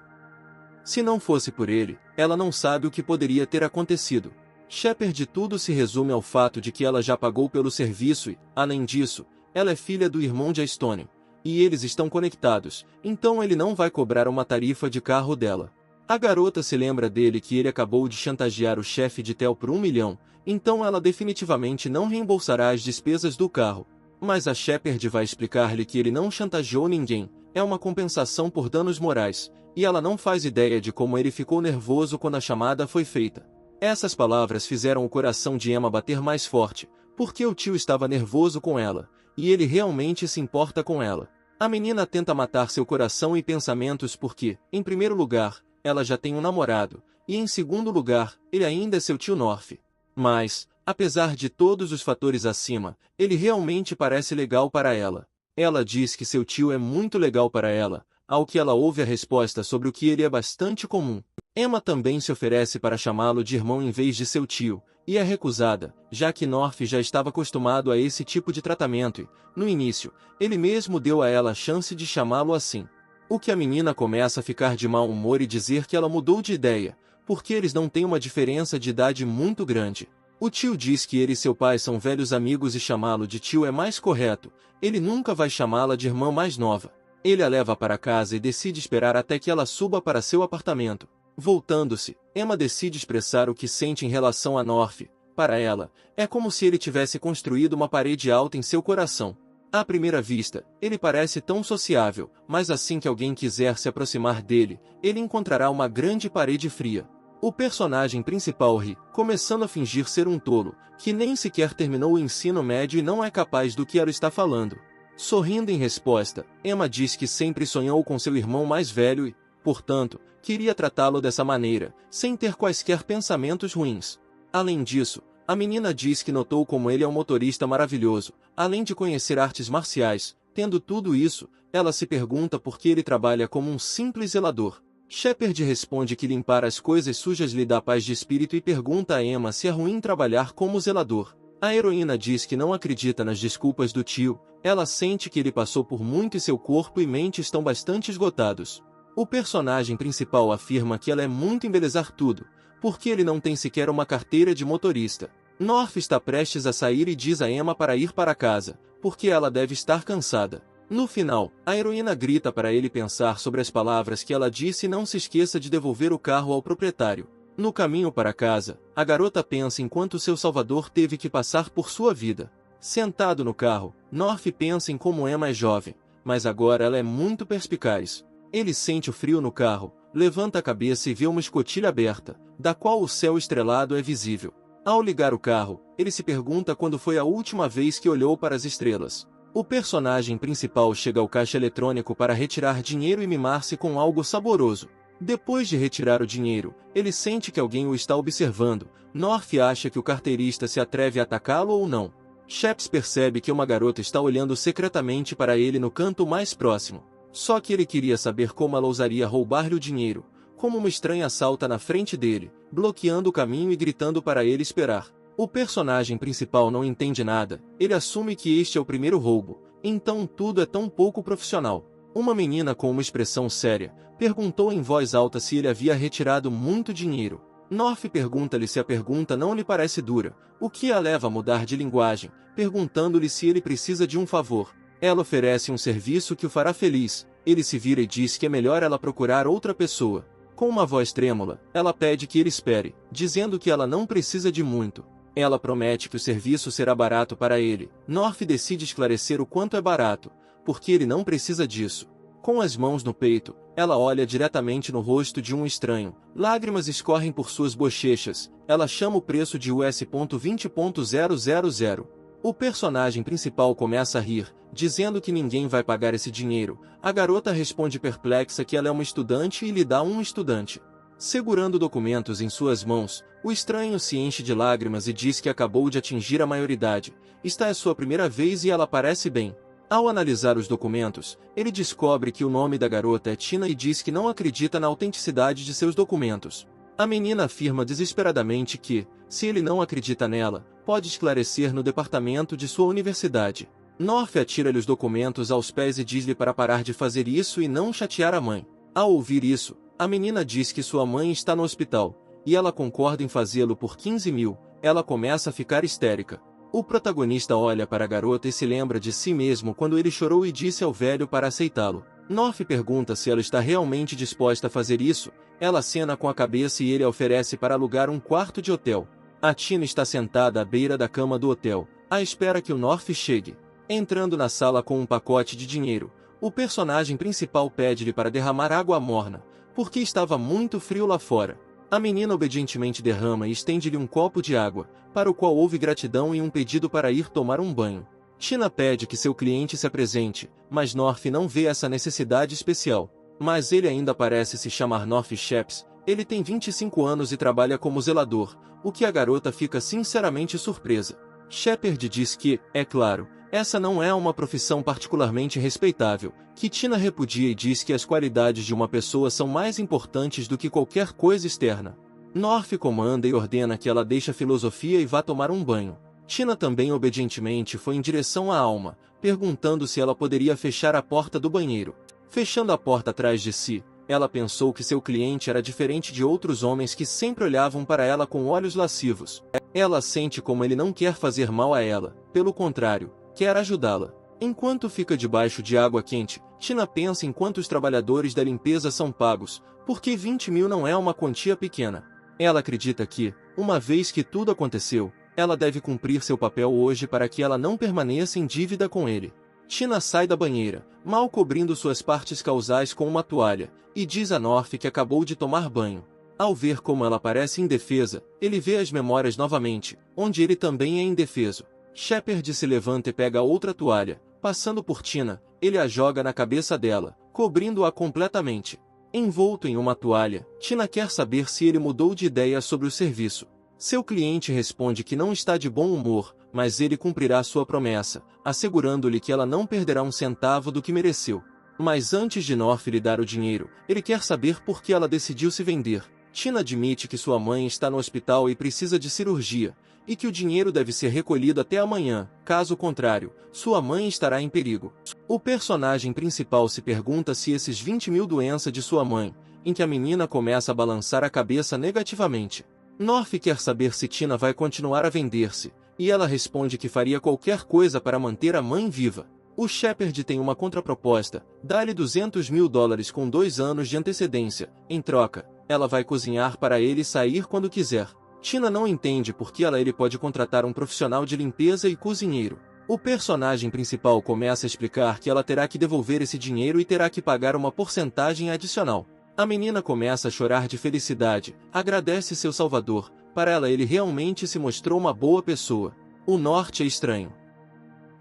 Se não fosse por ele, ela não sabe o que poderia ter acontecido. Shepard, tudo se resume ao fato de que ela já pagou pelo serviço e, além disso, ela é filha do irmão de Stone, e eles estão conectados, então ele não vai cobrar uma tarifa de carro dela. A garota se lembra dele que ele acabou de chantagear o chefe de Tel por 1 milhão, então ela definitivamente não reembolsará as despesas do carro. Mas a Shepard vai explicar-lhe que ele não chantageou ninguém, é uma compensação por danos morais, e ela não faz ideia de como ele ficou nervoso quando a chamada foi feita. Essas palavras fizeram o coração de Emma bater mais forte, porque o tio estava nervoso com ela, e ele realmente se importa com ela. A menina tenta matar seu coração e pensamentos porque, em primeiro lugar, ela já tem um namorado, e em segundo lugar, ele ainda é seu tio North. Mas, apesar de todos os fatores acima, ele realmente parece legal para ela. Ela diz que seu tio é muito legal para ela, ao que ela ouve a resposta sobre o que ele é bastante comum. Emma também se oferece para chamá-lo de irmão em vez de seu tio, e é recusada, já que North já estava acostumado a esse tipo de tratamento e, no início, ele mesmo deu a ela a chance de chamá-lo assim. O que a menina começa a ficar de mau humor e dizer que ela mudou de ideia, porque eles não têm uma diferença de idade muito grande. O tio diz que ele e seu pai são velhos amigos e chamá-lo de tio é mais correto, ele nunca vai chamá-la de irmã mais nova. Ele a leva para casa e decide esperar até que ela suba para seu apartamento. Voltando-se, Emma decide expressar o que sente em relação a North. Para ela, é como se ele tivesse construído uma parede alta em seu coração. À primeira vista, ele parece tão sociável, mas assim que alguém quiser se aproximar dele, ele encontrará uma grande parede fria. O personagem principal ri, começando a fingir ser um tolo, que nem sequer terminou o ensino médio e não é capaz do que ela está falando. Sorrindo em resposta, Emma diz que sempre sonhou com seu irmão mais velho e, portanto, queria tratá-lo dessa maneira, sem ter quaisquer pensamentos ruins. Além disso, a menina diz que notou como ele é um motorista maravilhoso, além de conhecer artes marciais. Tendo tudo isso, ela se pergunta por que ele trabalha como um simples zelador. Shepard responde que limpar as coisas sujas lhe dá paz de espírito e pergunta a Emma se é ruim trabalhar como zelador. A heroína diz que não acredita nas desculpas do tio, ela sente que ele passou por muito e seu corpo e mente estão bastante esgotados. O personagem principal afirma que ela é muito embelezar tudo, porque ele não tem sequer uma carteira de motorista. North está prestes a sair e diz a Emma para ir para casa, porque ela deve estar cansada. No final, a heroína grita para ele pensar sobre as palavras que ela disse e não se esqueça de devolver o carro ao proprietário. No caminho para casa, a garota pensa enquanto seu salvador teve que passar por sua vida. Sentado no carro, North pensa em como Emma é jovem, mas agora ela é muito perspicaz. Ele sente o frio no carro, levanta a cabeça e vê uma escotilha aberta, da qual o céu estrelado é visível. Ao ligar o carro, ele se pergunta quando foi a última vez que olhou para as estrelas. O personagem principal chega ao caixa eletrônico para retirar dinheiro e mimar-se com algo saboroso. Depois de retirar o dinheiro, ele sente que alguém o está observando. North acha que o carteirista se atreve a atacá-lo ou não. Sheps percebe que uma garota está olhando secretamente para ele no canto mais próximo. Só que ele queria saber como ela ousaria roubar-lhe o dinheiro, como uma estranha salta na frente dele, bloqueando o caminho e gritando para ele esperar. O personagem principal não entende nada, ele assume que este é o primeiro roubo, então tudo é tão pouco profissional. Uma menina com uma expressão séria perguntou em voz alta se ele havia retirado muito dinheiro. North pergunta-lhe se a pergunta não lhe parece dura, o que a leva a mudar de linguagem, perguntando-lhe se ele precisa de um favor. Ela oferece um serviço que o fará feliz. Ele se vira e diz que é melhor ela procurar outra pessoa. Com uma voz trêmula, ela pede que ele espere, dizendo que ela não precisa de muito. Ela promete que o serviço será barato para ele. North decide esclarecer o quanto é barato, porque ele não precisa disso. Com as mãos no peito, ela olha diretamente no rosto de um estranho. Lágrimas escorrem por suas bochechas. Ela chama o preço de US$20.000. O personagem principal começa a rir, dizendo que ninguém vai pagar esse dinheiro. A garota responde perplexa que ela é uma estudante e lhe dá um estudante. Segurando documentos em suas mãos, o estranho se enche de lágrimas e diz que acabou de atingir a maioridade. Esta é sua primeira vez e ela parece bem. Ao analisar os documentos, ele descobre que o nome da garota é Tina e diz que não acredita na autenticidade de seus documentos. A menina afirma desesperadamente que, se ele não acredita nela, pode esclarecer no departamento de sua universidade. North atira-lhe os documentos aos pés e diz-lhe para parar de fazer isso e não chatear a mãe. Ao ouvir isso, a menina diz que sua mãe está no hospital, e ela concorda em fazê-lo por 15 mil. Ela começa a ficar histérica. O protagonista olha para a garota e se lembra de si mesmo quando ele chorou e disse ao velho para aceitá-lo. North pergunta se ela está realmente disposta a fazer isso. Ela acena com a cabeça e ele a oferece para alugar um quarto de hotel. A Tina está sentada à beira da cama do hotel, à espera que o North chegue. Entrando na sala com um pacote de dinheiro, o personagem principal pede-lhe para derramar água morna, porque estava muito frio lá fora. A menina obedientemente derrama e estende-lhe um copo de água, para o qual houve gratidão e um pedido para ir tomar um banho. Tina pede que seu cliente se apresente, mas North não vê essa necessidade especial. Mas ele ainda parece se chamar North Sheps. Ele tem 25 anos e trabalha como zelador, o que a garota fica sinceramente surpresa. Shepard diz que, é claro, essa não é uma profissão particularmente respeitável, que Tina repudia e diz que as qualidades de uma pessoa são mais importantes do que qualquer coisa externa. North comanda e ordena que ela deixe a filosofia e vá tomar um banho. Tina também obedientemente foi em direção à Alma, perguntando se ela poderia fechar a porta do banheiro. Fechando a porta atrás de si, ela pensou que seu cliente era diferente de outros homens que sempre olhavam para ela com olhos lascivos. Ela sente como ele não quer fazer mal a ela, pelo contrário, quer ajudá-la. Enquanto fica debaixo de água quente, Tina pensa em quantos trabalhadores da limpeza são pagos, porque 20 mil não é uma quantia pequena. Ela acredita que, uma vez que tudo aconteceu, ela deve cumprir seu papel hoje para que ela não permaneça em dívida com ele. Tina sai da banheira, mal cobrindo suas partes causais com uma toalha, e diz a North que acabou de tomar banho. Ao ver como ela parece indefesa, ele vê as memórias novamente, onde ele também é indefeso. Shepard se levanta e pega outra toalha. Passando por Tina, ele a joga na cabeça dela, cobrindo-a completamente. Envolto em uma toalha, Tina quer saber se ele mudou de ideia sobre o serviço. Seu cliente responde que não está de bom humor, mas ele cumprirá sua promessa, assegurando-lhe que ela não perderá um centavo do que mereceu. Mas antes de North lhe dar o dinheiro, ele quer saber por que ela decidiu se vender. Tina admite que sua mãe está no hospital e precisa de cirurgia, e que o dinheiro deve ser recolhido até amanhã, caso contrário, sua mãe estará em perigo. O personagem principal se pergunta se esses 20 mil doença de sua mãe, em que a menina começa a balançar a cabeça negativamente. North quer saber se Tina vai continuar a vender-se, e ela responde que faria qualquer coisa para manter a mãe viva. O Shepard tem uma contraproposta, dá-lhe 200 mil dólares com 2 anos de antecedência. Em troca, ela vai cozinhar para ele e sair quando quiser. Tina não entende por que ele pode contratar um profissional de limpeza e cozinheiro. O personagem principal começa a explicar que ela terá que devolver esse dinheiro e terá que pagar uma porcentagem adicional. A menina começa a chorar de felicidade, agradece seu salvador, para ela ele realmente se mostrou uma boa pessoa. O norte é estranho.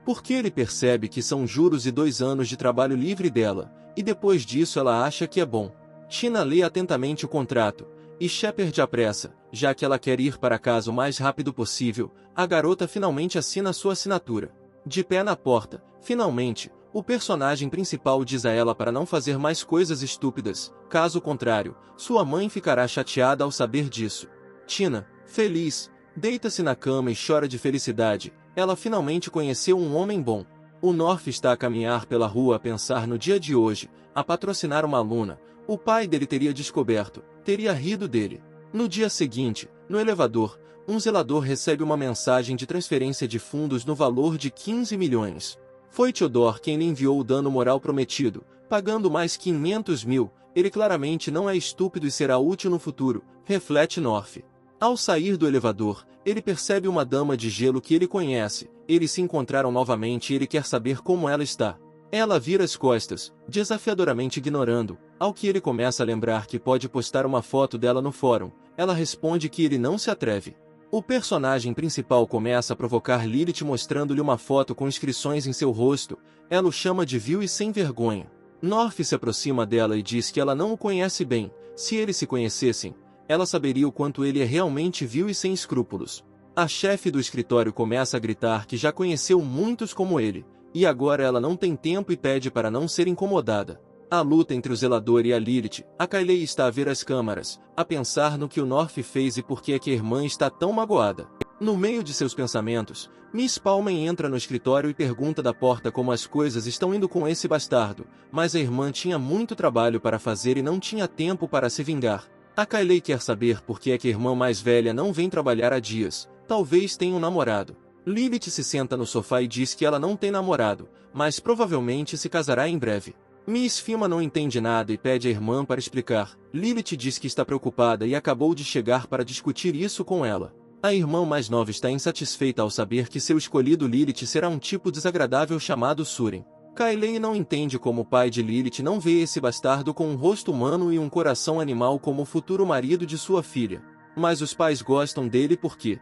Porque ele percebe que são juros e 2 anos de trabalho livre dela, e depois disso ela acha que é bom. Tina lê atentamente o contrato, e Shepard apressa, já que ela quer ir para casa o mais rápido possível. A garota finalmente assina sua assinatura. De pé na porta, finalmente, o personagem principal diz a ela para não fazer mais coisas estúpidas, caso contrário, sua mãe ficará chateada ao saber disso. Tina, feliz, deita-se na cama e chora de felicidade. Ela finalmente conheceu um homem bom. O North está a caminhar pela rua a pensar no dia de hoje, a patrocinar uma aluna. O pai dele teria descoberto, teria rido dele. No dia seguinte, no elevador, um zelador recebe uma mensagem de transferência de fundos no valor de 15 milhões. Foi Theodore quem lhe enviou o dano moral prometido, pagando mais 500 mil. Ele claramente não é estúpido e será útil no futuro, reflete North. Ao sair do elevador, ele percebe uma dama de gelo que ele conhece. Eles se encontraram novamente e ele quer saber como ela está. Ela vira as costas, desafiadoramente ignorando, ao que ele começa a lembrar que pode postar uma foto dela no fórum. Ela responde que ele não se atreve. O personagem principal começa a provocar Lilith mostrando-lhe uma foto com inscrições em seu rosto. Ela o chama de vil e sem vergonha. North se aproxima dela e diz que ela não o conhece bem. Se eles se conhecessem, ela saberia o quanto ele é realmente vil e sem escrúpulos. A chefe do escritório começa a gritar que já conheceu muitos como ele, e agora ela não tem tempo e pede para não ser incomodada. A luta entre o zelador e a Lilith. A Kylie está a ver as câmaras, a pensar no que o North fez e por que é que a irmã está tão magoada. No meio de seus pensamentos, Miss Palmen entra no escritório e pergunta da porta como as coisas estão indo com esse bastardo, mas a irmã tinha muito trabalho para fazer e não tinha tempo para se vingar. A Kylie quer saber por que é que a irmã mais velha não vem trabalhar há dias. Talvez tenha um namorado. Lilith se senta no sofá e diz que ela não tem namorado, mas provavelmente se casará em breve. Miss Fima não entende nada e pede à irmã para explicar. Lilith diz que está preocupada e acabou de chegar para discutir isso com ela. A irmã mais nova está insatisfeita ao saber que seu escolhido Lilith será um tipo desagradável chamado Suren. Kylie não entende como o pai de Lilith não vê esse bastardo com um rosto humano e um coração animal como o futuro marido de sua filha. Mas os pais gostam dele porque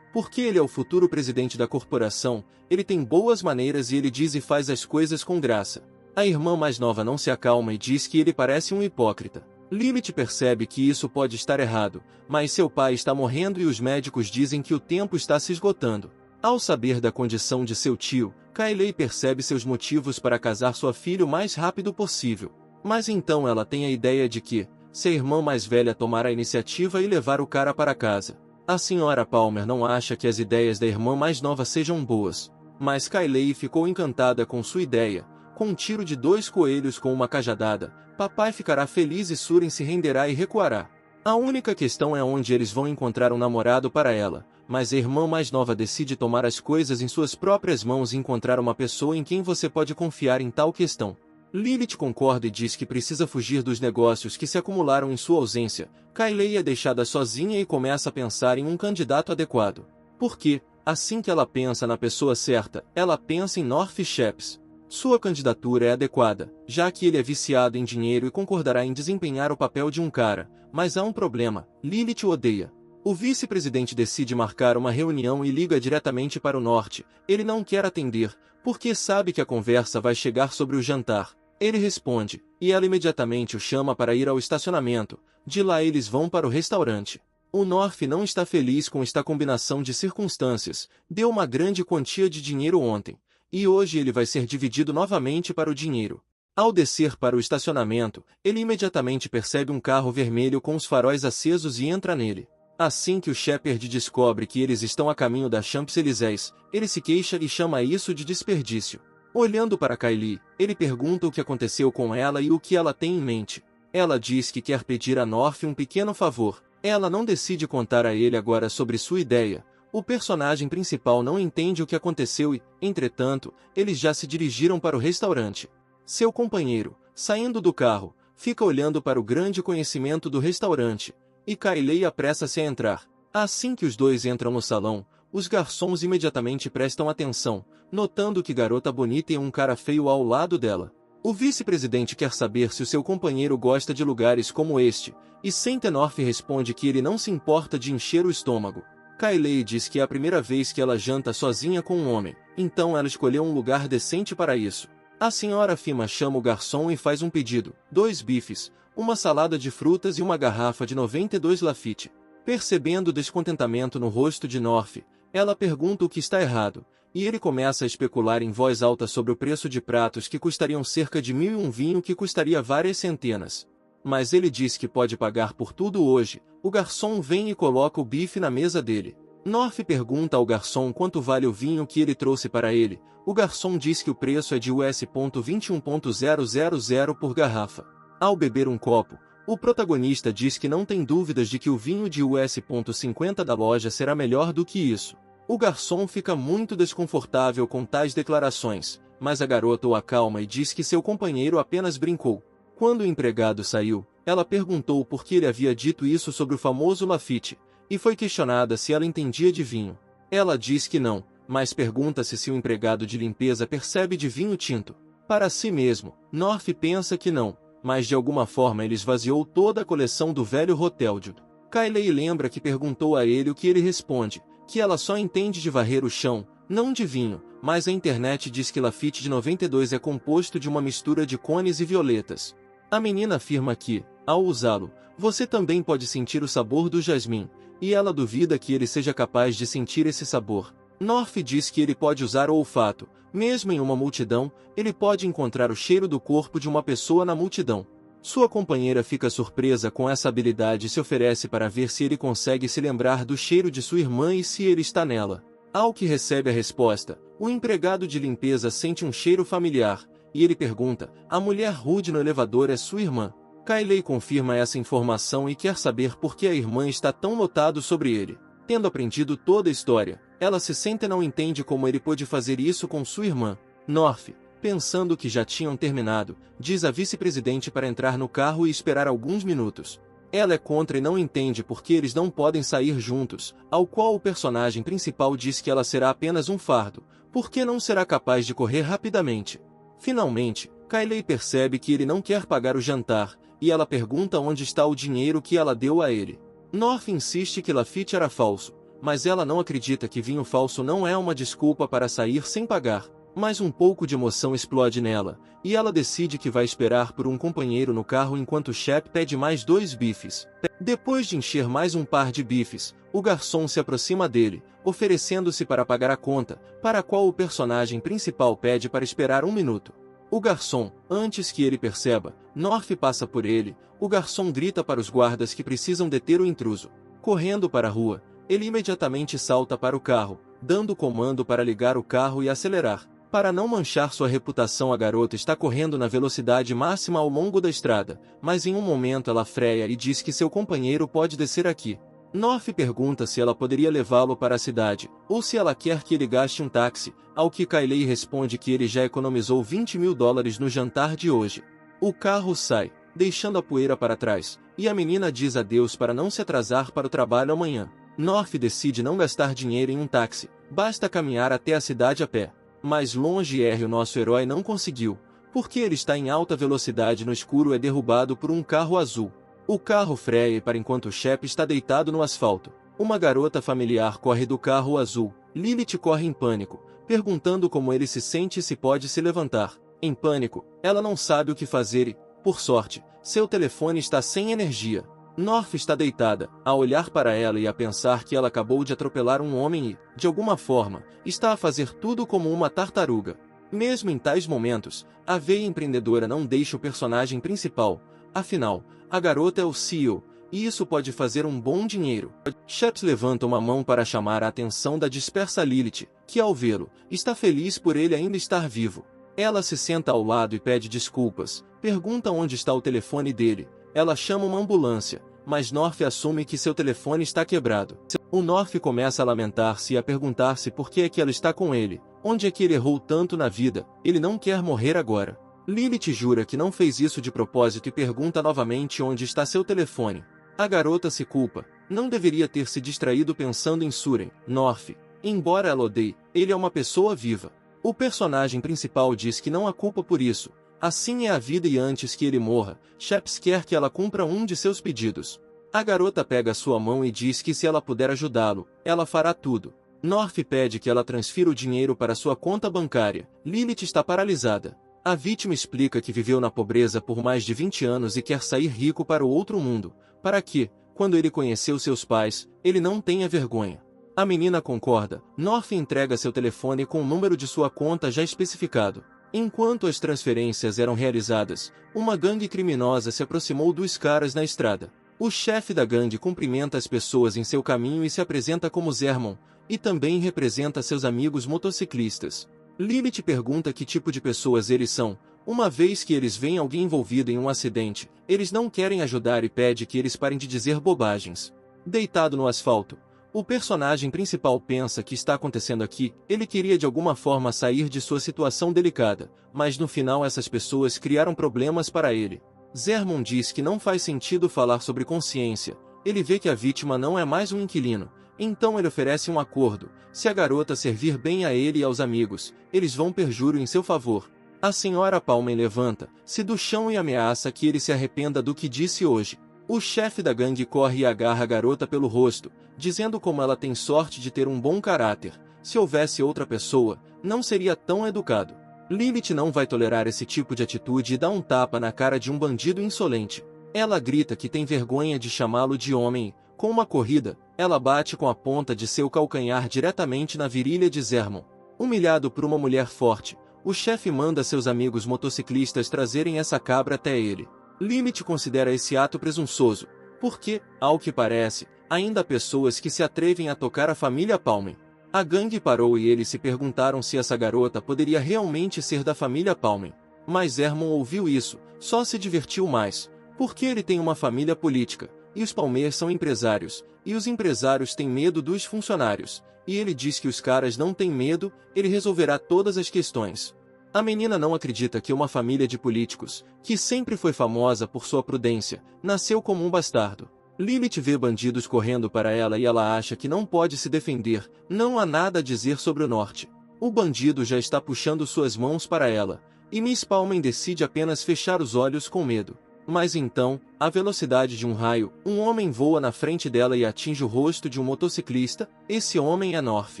ele é o futuro presidente da corporação, ele tem boas maneiras e ele diz e faz as coisas com graça. A irmã mais nova não se acalma e diz que ele parece um hipócrita. Lilith percebe que isso pode estar errado, mas seu pai está morrendo e os médicos dizem que o tempo está se esgotando. Ao saber da condição de seu tio, Kylie percebe seus motivos para casar sua filha o mais rápido possível. Mas então ela tem a ideia de que, se a irmã mais velha tomar a iniciativa e levar o cara para casa. A senhora Palmer não acha que as ideias da irmã mais nova sejam boas, mas Kylie ficou encantada com sua ideia. Com um tiro de 2 coelhos com uma cajadada, papai ficará feliz e Suren se renderá e recuará. A única questão é onde eles vão encontrar um namorado para ela, mas a irmã mais nova decide tomar as coisas em suas próprias mãos e encontrar uma pessoa em quem você pode confiar em tal questão. Lilith concorda e diz que precisa fugir dos negócios que se acumularam em sua ausência. Kylie é deixada sozinha e começa a pensar em um candidato adequado. Porque, assim que ela pensa na pessoa certa, ela pensa em North Sheps. Sua candidatura é adequada, já que ele é viciado em dinheiro e concordará em desempenhar o papel de um cara, mas há um problema, Lilith o odeia. O vice-presidente decide marcar uma reunião e liga diretamente para o norte. Ele não quer atender, porque sabe que a conversa vai chegar sobre o jantar. Ele responde, e ela imediatamente o chama para ir ao estacionamento. De lá eles vão para o restaurante. O North não está feliz com esta combinação de circunstâncias. Deu uma grande quantia de dinheiro ontem. E hoje ele vai ser dividido novamente para o dinheiro. Ao descer para o estacionamento, ele imediatamente percebe um carro vermelho com os faróis acesos e entra nele. Assim que o Shepard descobre que eles estão a caminho da Champs-Élysées, ele se queixa e chama isso de desperdício. Olhando para Kylie, ele pergunta o que aconteceu com ela e o que ela tem em mente. Ela diz que quer pedir a North um pequeno favor. Ela não decide contar a ele agora sobre sua ideia. O personagem principal não entende o que aconteceu e, entretanto, eles já se dirigiram para o restaurante. Seu companheiro, saindo do carro, fica olhando para o grande conhecimento do restaurante, e Kylie apressa-se a entrar. Assim que os dois entram no salão, os garçons imediatamente prestam atenção, notando que garota bonita e um cara feio ao lado dela. O vice-presidente quer saber se o seu companheiro gosta de lugares como este, e North responde que ele não se importa de encher o estômago. Kylie diz que é a primeira vez que ela janta sozinha com um homem, então ela escolheu um lugar decente para isso. A senhora Fima chama o garçom e faz um pedido: 2 bifes, uma salada de frutas e uma garrafa de 92 Lafite. Percebendo o descontentamento no rosto de North, ela pergunta o que está errado, e ele começa a especular em voz alta sobre o preço de pratos que custariam cerca de 1.000 e um vinho que custaria várias centenas. Mas ele diz que pode pagar por tudo hoje. O garçom vem e coloca o bife na mesa dele. North pergunta ao garçom quanto vale o vinho que ele trouxe para ele. O garçom diz que o preço é de US$21.000 por garrafa. Ao beber um copo, o protagonista diz que não tem dúvidas de que o vinho de US$50 da loja será melhor do que isso. O garçom fica muito desconfortável com tais declarações, mas a garota o acalma e diz que seu companheiro apenas brincou. Quando o empregado saiu, ela perguntou por que ele havia dito isso sobre o famoso Lafite, e foi questionada se ela entendia de vinho. Ela diz que não, mas pergunta-se se o empregado de limpeza percebe de vinho tinto. Para si mesmo, North pensa que não, mas de alguma forma ele esvaziou toda a coleção do velho Rothschild. Kylie lembra que perguntou a ele o que ele responde, que ela só entende de varrer o chão, não de vinho, mas a internet diz que Lafite de 92 é composto de uma mistura de cones e violetas. A menina afirma que, ao usá-lo, você também pode sentir o sabor do jasmim, e ela duvida que ele seja capaz de sentir esse sabor. North diz que ele pode usar o olfato, mesmo em uma multidão, ele pode encontrar o cheiro do corpo de uma pessoa na multidão. Sua companheira fica surpresa com essa habilidade e se oferece para ver se ele consegue se lembrar do cheiro de sua irmã e se ele está nela. Ao que recebe a resposta, o empregado de limpeza sente um cheiro familiar, e ele pergunta: a mulher rude no elevador é sua irmã? Kylie confirma essa informação e quer saber por que a irmã está tão notado sobre ele. Tendo aprendido toda a história, ela se sente e não entende como ele pôde fazer isso com sua irmã. North, pensando que já tinham terminado, diz à vice-presidente para entrar no carro e esperar alguns minutos. Ela é contra e não entende por que eles não podem sair juntos, ao qual o personagem principal diz que ela será apenas um fardo, porque não será capaz de correr rapidamente. Finalmente, Kylie percebe que ele não quer pagar o jantar, e ela pergunta onde está o dinheiro que ela deu a ele. North insiste que Lafite era falso, mas ela não acredita que vinho falso não é uma desculpa para sair sem pagar. Mas um pouco de emoção explode nela, e ela decide que vai esperar por um companheiro no carro enquanto Shep pede mais 2 bifes. Depois de encher mais um par de bifes, o garçom se aproxima dele, oferecendo-se para pagar a conta, para a qual o personagem principal pede para esperar 1 minuto. O garçom, antes que ele perceba, North passa por ele, o garçom grita para os guardas que precisam deter o intruso. Correndo para a rua, ele imediatamente salta para o carro, dando comando para ligar o carro e acelerar. Para não manchar sua reputação, a garota está correndo na velocidade máxima ao longo da estrada, mas em um momento ela freia e diz que seu companheiro pode descer aqui. North pergunta se ela poderia levá-lo para a cidade, ou se ela quer que ele gaste um táxi, ao que Kylie responde que ele já economizou $20.000 no jantar de hoje. O carro sai, deixando a poeira para trás, e a menina diz adeus para não se atrasar para o trabalho amanhã. North decide não gastar dinheiro em um táxi, basta caminhar até a cidade a pé. Mais longe o nosso herói não conseguiu, porque ele está em alta velocidade no escuro e é derrubado por um carro azul. O carro freia para enquanto Shep está deitado no asfalto. Uma garota familiar corre do carro azul. Lilith corre em pânico, perguntando como ele se sente e se pode se levantar. Em pânico, ela não sabe o que fazer e, por sorte, seu telefone está sem energia. North está deitada, a olhar para ela e a pensar que ela acabou de atropelar um homem e, de alguma forma, está a fazer tudo como uma tartaruga. Mesmo em tais momentos, a veia empreendedora não deixa o personagem principal, afinal, a garota é o CEO, e isso pode fazer um bom dinheiro. Shep levanta uma mão para chamar a atenção da dispersa Lilith, que ao vê-lo, está feliz por ele ainda estar vivo. Ela se senta ao lado e pede desculpas, pergunta onde está o telefone dele. Ela chama uma ambulância, mas North assume que seu telefone está quebrado. O North começa a lamentar-se e a perguntar-se por que é que ela está com ele, onde é que ele errou tanto na vida, ele não quer morrer agora. Lilith jura que não fez isso de propósito e pergunta novamente onde está seu telefone. A garota se culpa, não deveria ter se distraído pensando em Suren. North, embora ela odeie, ele é uma pessoa viva. O personagem principal diz que não há culpa por isso. Assim é a vida e antes que ele morra, Sheps quer que ela cumpra um de seus pedidos. A garota pega sua mão e diz que se ela puder ajudá-lo, ela fará tudo. North pede que ela transfira o dinheiro para sua conta bancária. Lilith está paralisada. A vítima explica que viveu na pobreza por mais de 20 anos e quer sair rico para o outro mundo, para que, quando ele conheceu seus pais, ele não tenha vergonha. A menina concorda. North entrega seu telefone com o número de sua conta já especificado. Enquanto as transferências eram realizadas, uma gangue criminosa se aproximou dos caras na estrada. O chefe da gangue cumprimenta as pessoas em seu caminho e se apresenta como Zermon, e também representa seus amigos motociclistas. Lilith pergunta que tipo de pessoas eles são. Uma vez que eles veem alguém envolvido em um acidente, eles não querem ajudar e pede que eles parem de dizer bobagens. Deitado no asfalto, o personagem principal pensa que está acontecendo aqui. Ele queria de alguma forma sair de sua situação delicada, mas no final essas pessoas criaram problemas para ele. Zermon diz que não faz sentido falar sobre consciência. Ele vê que a vítima não é mais um inquilino, então ele oferece um acordo. Se a garota servir bem a ele e aos amigos, eles vão perjúrio em seu favor. A senhora Palmer levanta-se do chão e ameaça que ele se arrependa do que disse hoje. O chefe da gangue corre e agarra a garota pelo rosto, dizendo como ela tem sorte de ter um bom caráter. Se houvesse outra pessoa, não seria tão educado. Lilith não vai tolerar esse tipo de atitude e dá um tapa na cara de um bandido insolente. Ela grita que tem vergonha de chamá-lo de homem e, com uma corrida, ela bate com a ponta de seu calcanhar diretamente na virilha de Zermon. Humilhado por uma mulher forte, o chefe manda seus amigos motociclistas trazerem essa cabra até ele. Lilith considera esse ato presunçoso, porque, ao que parece, ainda há pessoas que se atrevem a tocar a família Palmer. A gangue parou e eles se perguntaram se essa garota poderia realmente ser da família Palmer. Mas Zermon ouviu isso, só se divertiu mais, porque ele tem uma família política, e os Palmer são empresários, e os empresários têm medo dos funcionários, e ele diz que os caras não têm medo, ele resolverá todas as questões. A menina não acredita que uma família de políticos, que sempre foi famosa por sua prudência, nasceu como um bastardo. Lilith vê bandidos correndo para ela e ela acha que não pode se defender, não há nada a dizer sobre o norte. O bandido já está puxando suas mãos para ela, e Miss Palmer decide apenas fechar os olhos com medo. Mas então, à velocidade de um raio, um homem voa na frente dela e atinge o rosto de um motociclista. Esse homem é North.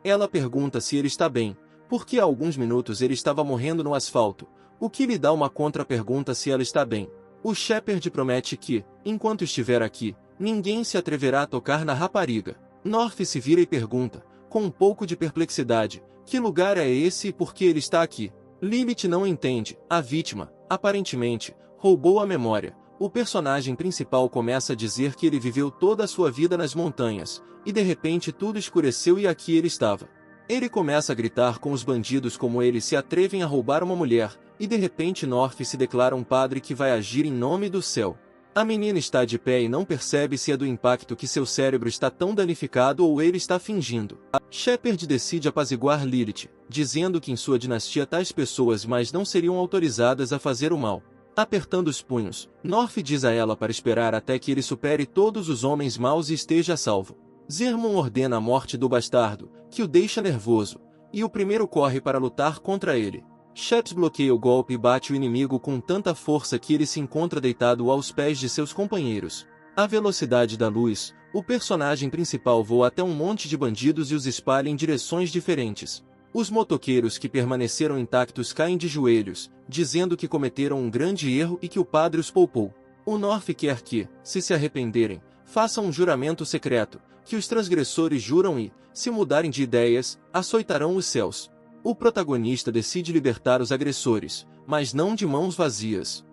Ela pergunta se ele está bem, porque há alguns minutos ele estava morrendo no asfalto, o que lhe dá uma contra-pergunta se ela está bem. O Shepard promete que, enquanto estiver aqui, ninguém se atreverá a tocar na rapariga. North se vira e pergunta, com um pouco de perplexidade, que lugar é esse e por que ele está aqui? Lilith não entende. A vítima, aparentemente, roubou a memória. O personagem principal começa a dizer que ele viveu toda a sua vida nas montanhas, e de repente tudo escureceu e aqui ele estava. Ele começa a gritar com os bandidos como eles se atrevem a roubar uma mulher, e de repente North se declara um padre que vai agir em nome do céu. A menina está de pé e não percebe se é do impacto que seu cérebro está tão danificado ou ele está fingindo. Shepard decide apaziguar Lilith, dizendo que em sua dinastia tais pessoas mais não seriam autorizadas a fazer o mal. Apertando os punhos, North diz a ela para esperar até que ele supere todos os homens maus e esteja a salvo. Zermon ordena a morte do bastardo, que o deixa nervoso, e o primeiro corre para lutar contra ele. Sheps bloqueia o golpe e bate o inimigo com tanta força que ele se encontra deitado aos pés de seus companheiros. À velocidade da luz, o personagem principal voa até um monte de bandidos e os espalha em direções diferentes. Os motoqueiros que permaneceram intactos caem de joelhos, dizendo que cometeram um grande erro e que o padre os poupou. O North quer que, se arrependerem, façam um juramento secreto, que os transgressores juram e, se mudarem de ideias, açoitarão os céus. O protagonista decide libertar os agressores, mas não de mãos vazias.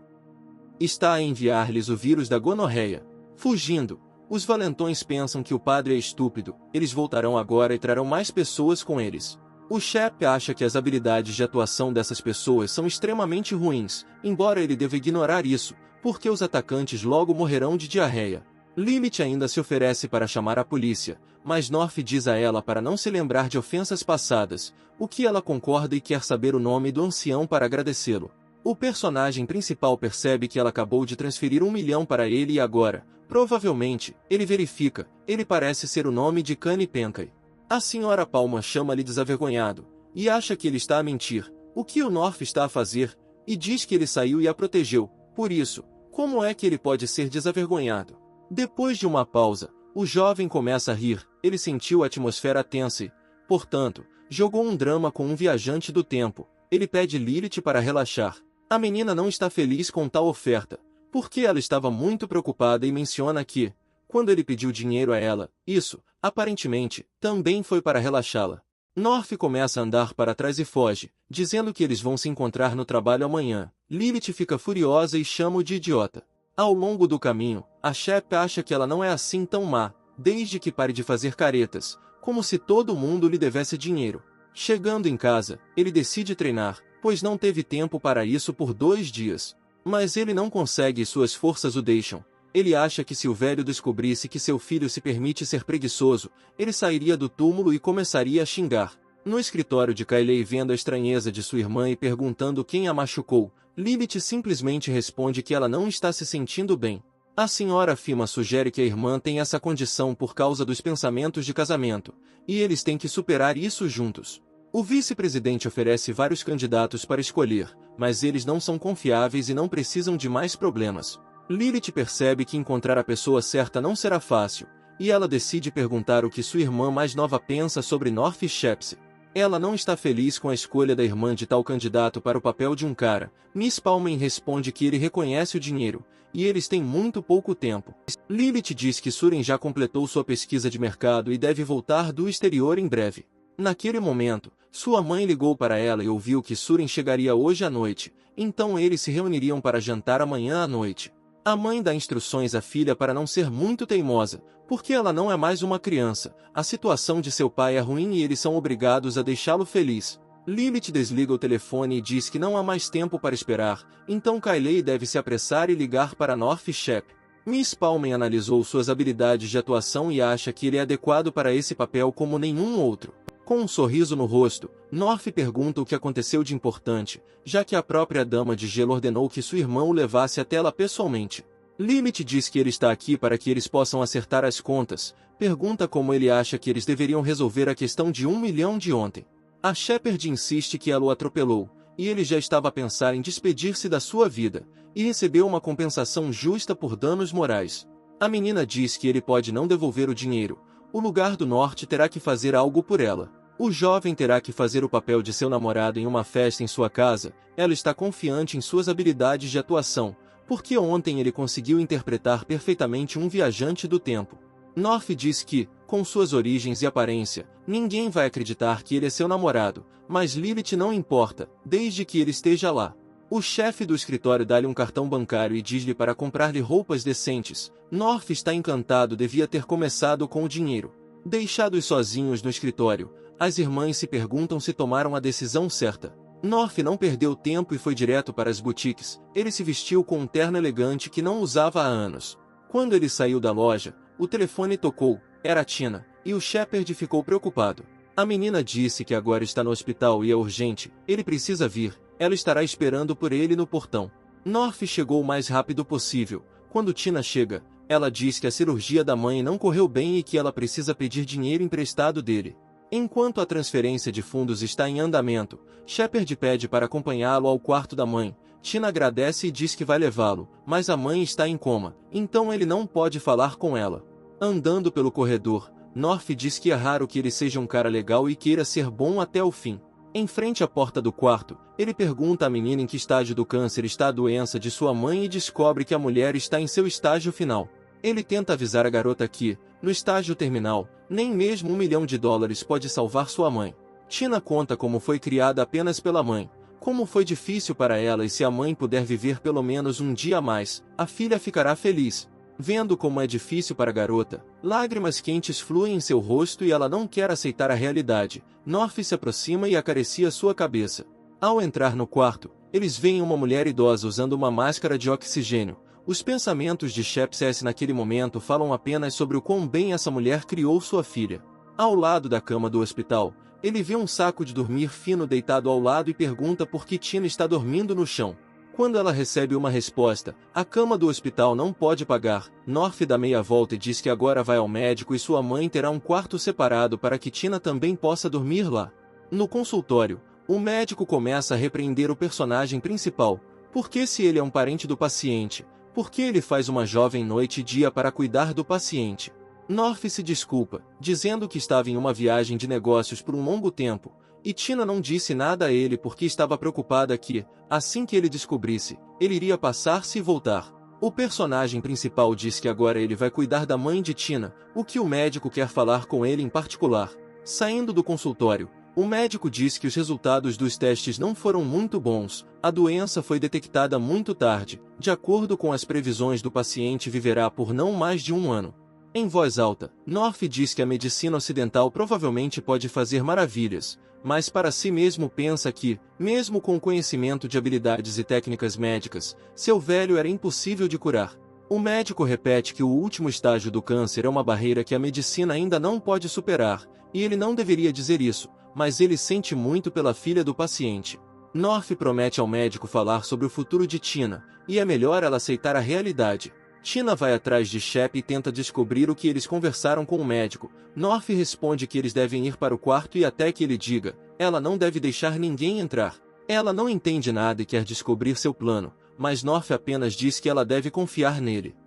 Está a enviar-lhes o vírus da gonorreia. Fugindo, os valentões pensam que o padre é estúpido, eles voltarão agora e trarão mais pessoas com eles. O Shep acha que as habilidades de atuação dessas pessoas são extremamente ruins, embora ele deva ignorar isso, porque os atacantes logo morrerão de diarreia. Lilith ainda se oferece para chamar a polícia, mas North diz a ela para não se lembrar de ofensas passadas, o que ela concorda e quer saber o nome do ancião para agradecê-lo. O personagem principal percebe que ela acabou de transferir 1 milhão para ele e agora, provavelmente, ele verifica, ele parece ser o nome de Kanye Penkai. A senhora Palmer chama-lhe desavergonhado, e acha que ele está a mentir. O que o North está a fazer? e diz que ele saiu e a protegeu. Por isso, como é que ele pode ser desavergonhado? Depois de uma pausa, o jovem começa a rir. Ele sentiu a atmosfera tensa e, portanto, jogou um drama com um viajante do tempo. Ele pede Lilith para relaxar. A menina não está feliz com tal oferta, porque ela estava muito preocupada e menciona que, quando ele pediu dinheiro a ela, isso, aparentemente, também foi para relaxá-la. North começa a andar para trás e foge, dizendo que eles vão se encontrar no trabalho amanhã. Lilith fica furiosa e chama-o de idiota. Ao longo do caminho, a Shep acha que ela não é assim tão má, desde que pare de fazer caretas, como se todo mundo lhe devesse dinheiro. Chegando em casa, ele decide treinar, pois não teve tempo para isso por 2 dias. Mas ele não consegue e suas forças o deixam. Ele acha que se o velho descobrisse que seu filho se permite ser preguiçoso, ele sairia do túmulo e começaria a xingar. No escritório de Kylie, vendo a estranheza de sua irmã e perguntando quem a machucou, Lilith simplesmente responde que ela não está se sentindo bem. A senhora Fima sugere que a irmã tem essa condição por causa dos pensamentos de casamento, e eles têm que superar isso juntos. O vice-presidente oferece vários candidatos para escolher, mas eles não são confiáveis e não precisam de mais problemas. Lilith percebe que encontrar a pessoa certa não será fácil, e ela decide perguntar o que sua irmã mais nova pensa sobre North Shepse. Ela não está feliz com a escolha da irmã de tal candidato para o papel de um cara. Miss Palmen responde que ele reconhece o dinheiro, e eles têm muito pouco tempo. Lilith diz que Suren já completou sua pesquisa de mercado e deve voltar do exterior em breve. Naquele momento, sua mãe ligou para ela e ouviu que Suren chegaria hoje à noite, então eles se reuniriam para jantar amanhã à noite. A mãe dá instruções à filha para não ser muito teimosa, porque ela não é mais uma criança. A situação de seu pai é ruim e eles são obrigados a deixá-lo feliz. Lilith desliga o telefone e diz que não há mais tempo para esperar, então Kylie deve se apressar e ligar para North Shep. Miss Palmen analisou suas habilidades de atuação e acha que ele é adequado para esse papel como nenhum outro. Com um sorriso no rosto, North pergunta o que aconteceu de importante, já que a própria Dama de Gelo ordenou que sua irmã o levasse até ela pessoalmente. Lilith diz que ele está aqui para que eles possam acertar as contas, pergunta como ele acha que eles deveriam resolver a questão de 1 milhão de ontem. A Shepard insiste que ela o atropelou, e ele já estava a pensar em despedir-se da sua vida, e recebeu uma compensação justa por danos morais. A menina diz que ele pode não devolver o dinheiro. O lugar do norte terá que fazer algo por ela. O jovem terá que fazer o papel de seu namorado em uma festa em sua casa. Ela está confiante em suas habilidades de atuação, porque ontem ele conseguiu interpretar perfeitamente um viajante do tempo. North diz que, com suas origens e aparência, ninguém vai acreditar que ele é seu namorado, mas Lilith não importa, desde que ele esteja lá. O chefe do escritório dá-lhe um cartão bancário e diz-lhe para comprar-lhe roupas decentes. North está encantado, devia ter começado com o dinheiro. Deixados sozinhos no escritório, as irmãs se perguntam se tomaram a decisão certa. North não perdeu tempo e foi direto para as boutiques. Ele se vestiu com um terno elegante que não usava há anos. Quando ele saiu da loja, o telefone tocou. Era Tina, e o Shepard ficou preocupado. A menina disse que agora está no hospital e é urgente, ele precisa vir. Ela estará esperando por ele no portão. North chegou o mais rápido possível. Quando Tina chega, ela diz que a cirurgia da mãe não correu bem e que ela precisa pedir dinheiro emprestado dele. Enquanto a transferência de fundos está em andamento, Shepard pede para acompanhá-lo ao quarto da mãe. Tina agradece e diz que vai levá-lo, mas a mãe está em coma, então ele não pode falar com ela. Andando pelo corredor, North diz que é raro que ele seja um cara legal e queira ser bom até o fim. Em frente à porta do quarto, ele pergunta à menina em que estágio do câncer está a doença de sua mãe e descobre que a mulher está em seu estágio final. Ele tenta avisar a garota que, no estágio terminal, nem mesmo $1 milhão pode salvar sua mãe. Tina conta como foi criada apenas pela mãe, como foi difícil para ela e se a mãe puder viver pelo menos um dia a mais, a filha ficará feliz. Vendo como é difícil para a garota, lágrimas quentes fluem em seu rosto e ela não quer aceitar a realidade. North se aproxima e acaricia sua cabeça. Ao entrar no quarto, eles veem uma mulher idosa usando uma máscara de oxigênio. Os pensamentos de Shepard naquele momento falam apenas sobre o quão bem essa mulher criou sua filha. Ao lado da cama do hospital, ele vê um saco de dormir fino deitado ao lado e pergunta por que Tina está dormindo no chão. Quando ela recebe uma resposta, a cama do hospital não pode pagar. North dá meia volta e diz que agora vai ao médico e sua mãe terá um quarto separado para que Tina também possa dormir lá. No consultório, O médico começa a repreender o personagem principal, porque se ele é um parente do paciente, por que ele faz uma jovem noite e dia para cuidar do paciente? North se desculpa, dizendo que estava em uma viagem de negócios por um longo tempo, e Tina não disse nada a ele porque estava preocupada que, assim que ele descobrisse, ele iria passar-se e voltar. O personagem principal diz que agora ele vai cuidar da mãe de Tina, o que o médico quer falar com ele em particular. Saindo do consultório, o médico diz que os resultados dos testes não foram muito bons, a doença foi detectada muito tarde, de acordo com as previsões do paciente viverá por não mais de 1 ano. Em voz alta, North diz que a medicina ocidental provavelmente pode fazer maravilhas, mas para si mesmo pensa que, mesmo com o conhecimento de habilidades e técnicas médicas, seu velho era impossível de curar. O médico repete que o último estágio do câncer é uma barreira que a medicina ainda não pode superar, e ele não deveria dizer isso, mas ele sente muito pela filha do paciente. North promete ao médico falar sobre o futuro de Tina, e é melhor ela aceitar a realidade. Tina vai atrás de Shep e tenta descobrir o que eles conversaram com o médico. North responde que eles devem ir para o quarto e até que ele diga, ela não deve deixar ninguém entrar. Ela não entende nada e quer descobrir seu plano, mas North apenas diz que ela deve confiar nele.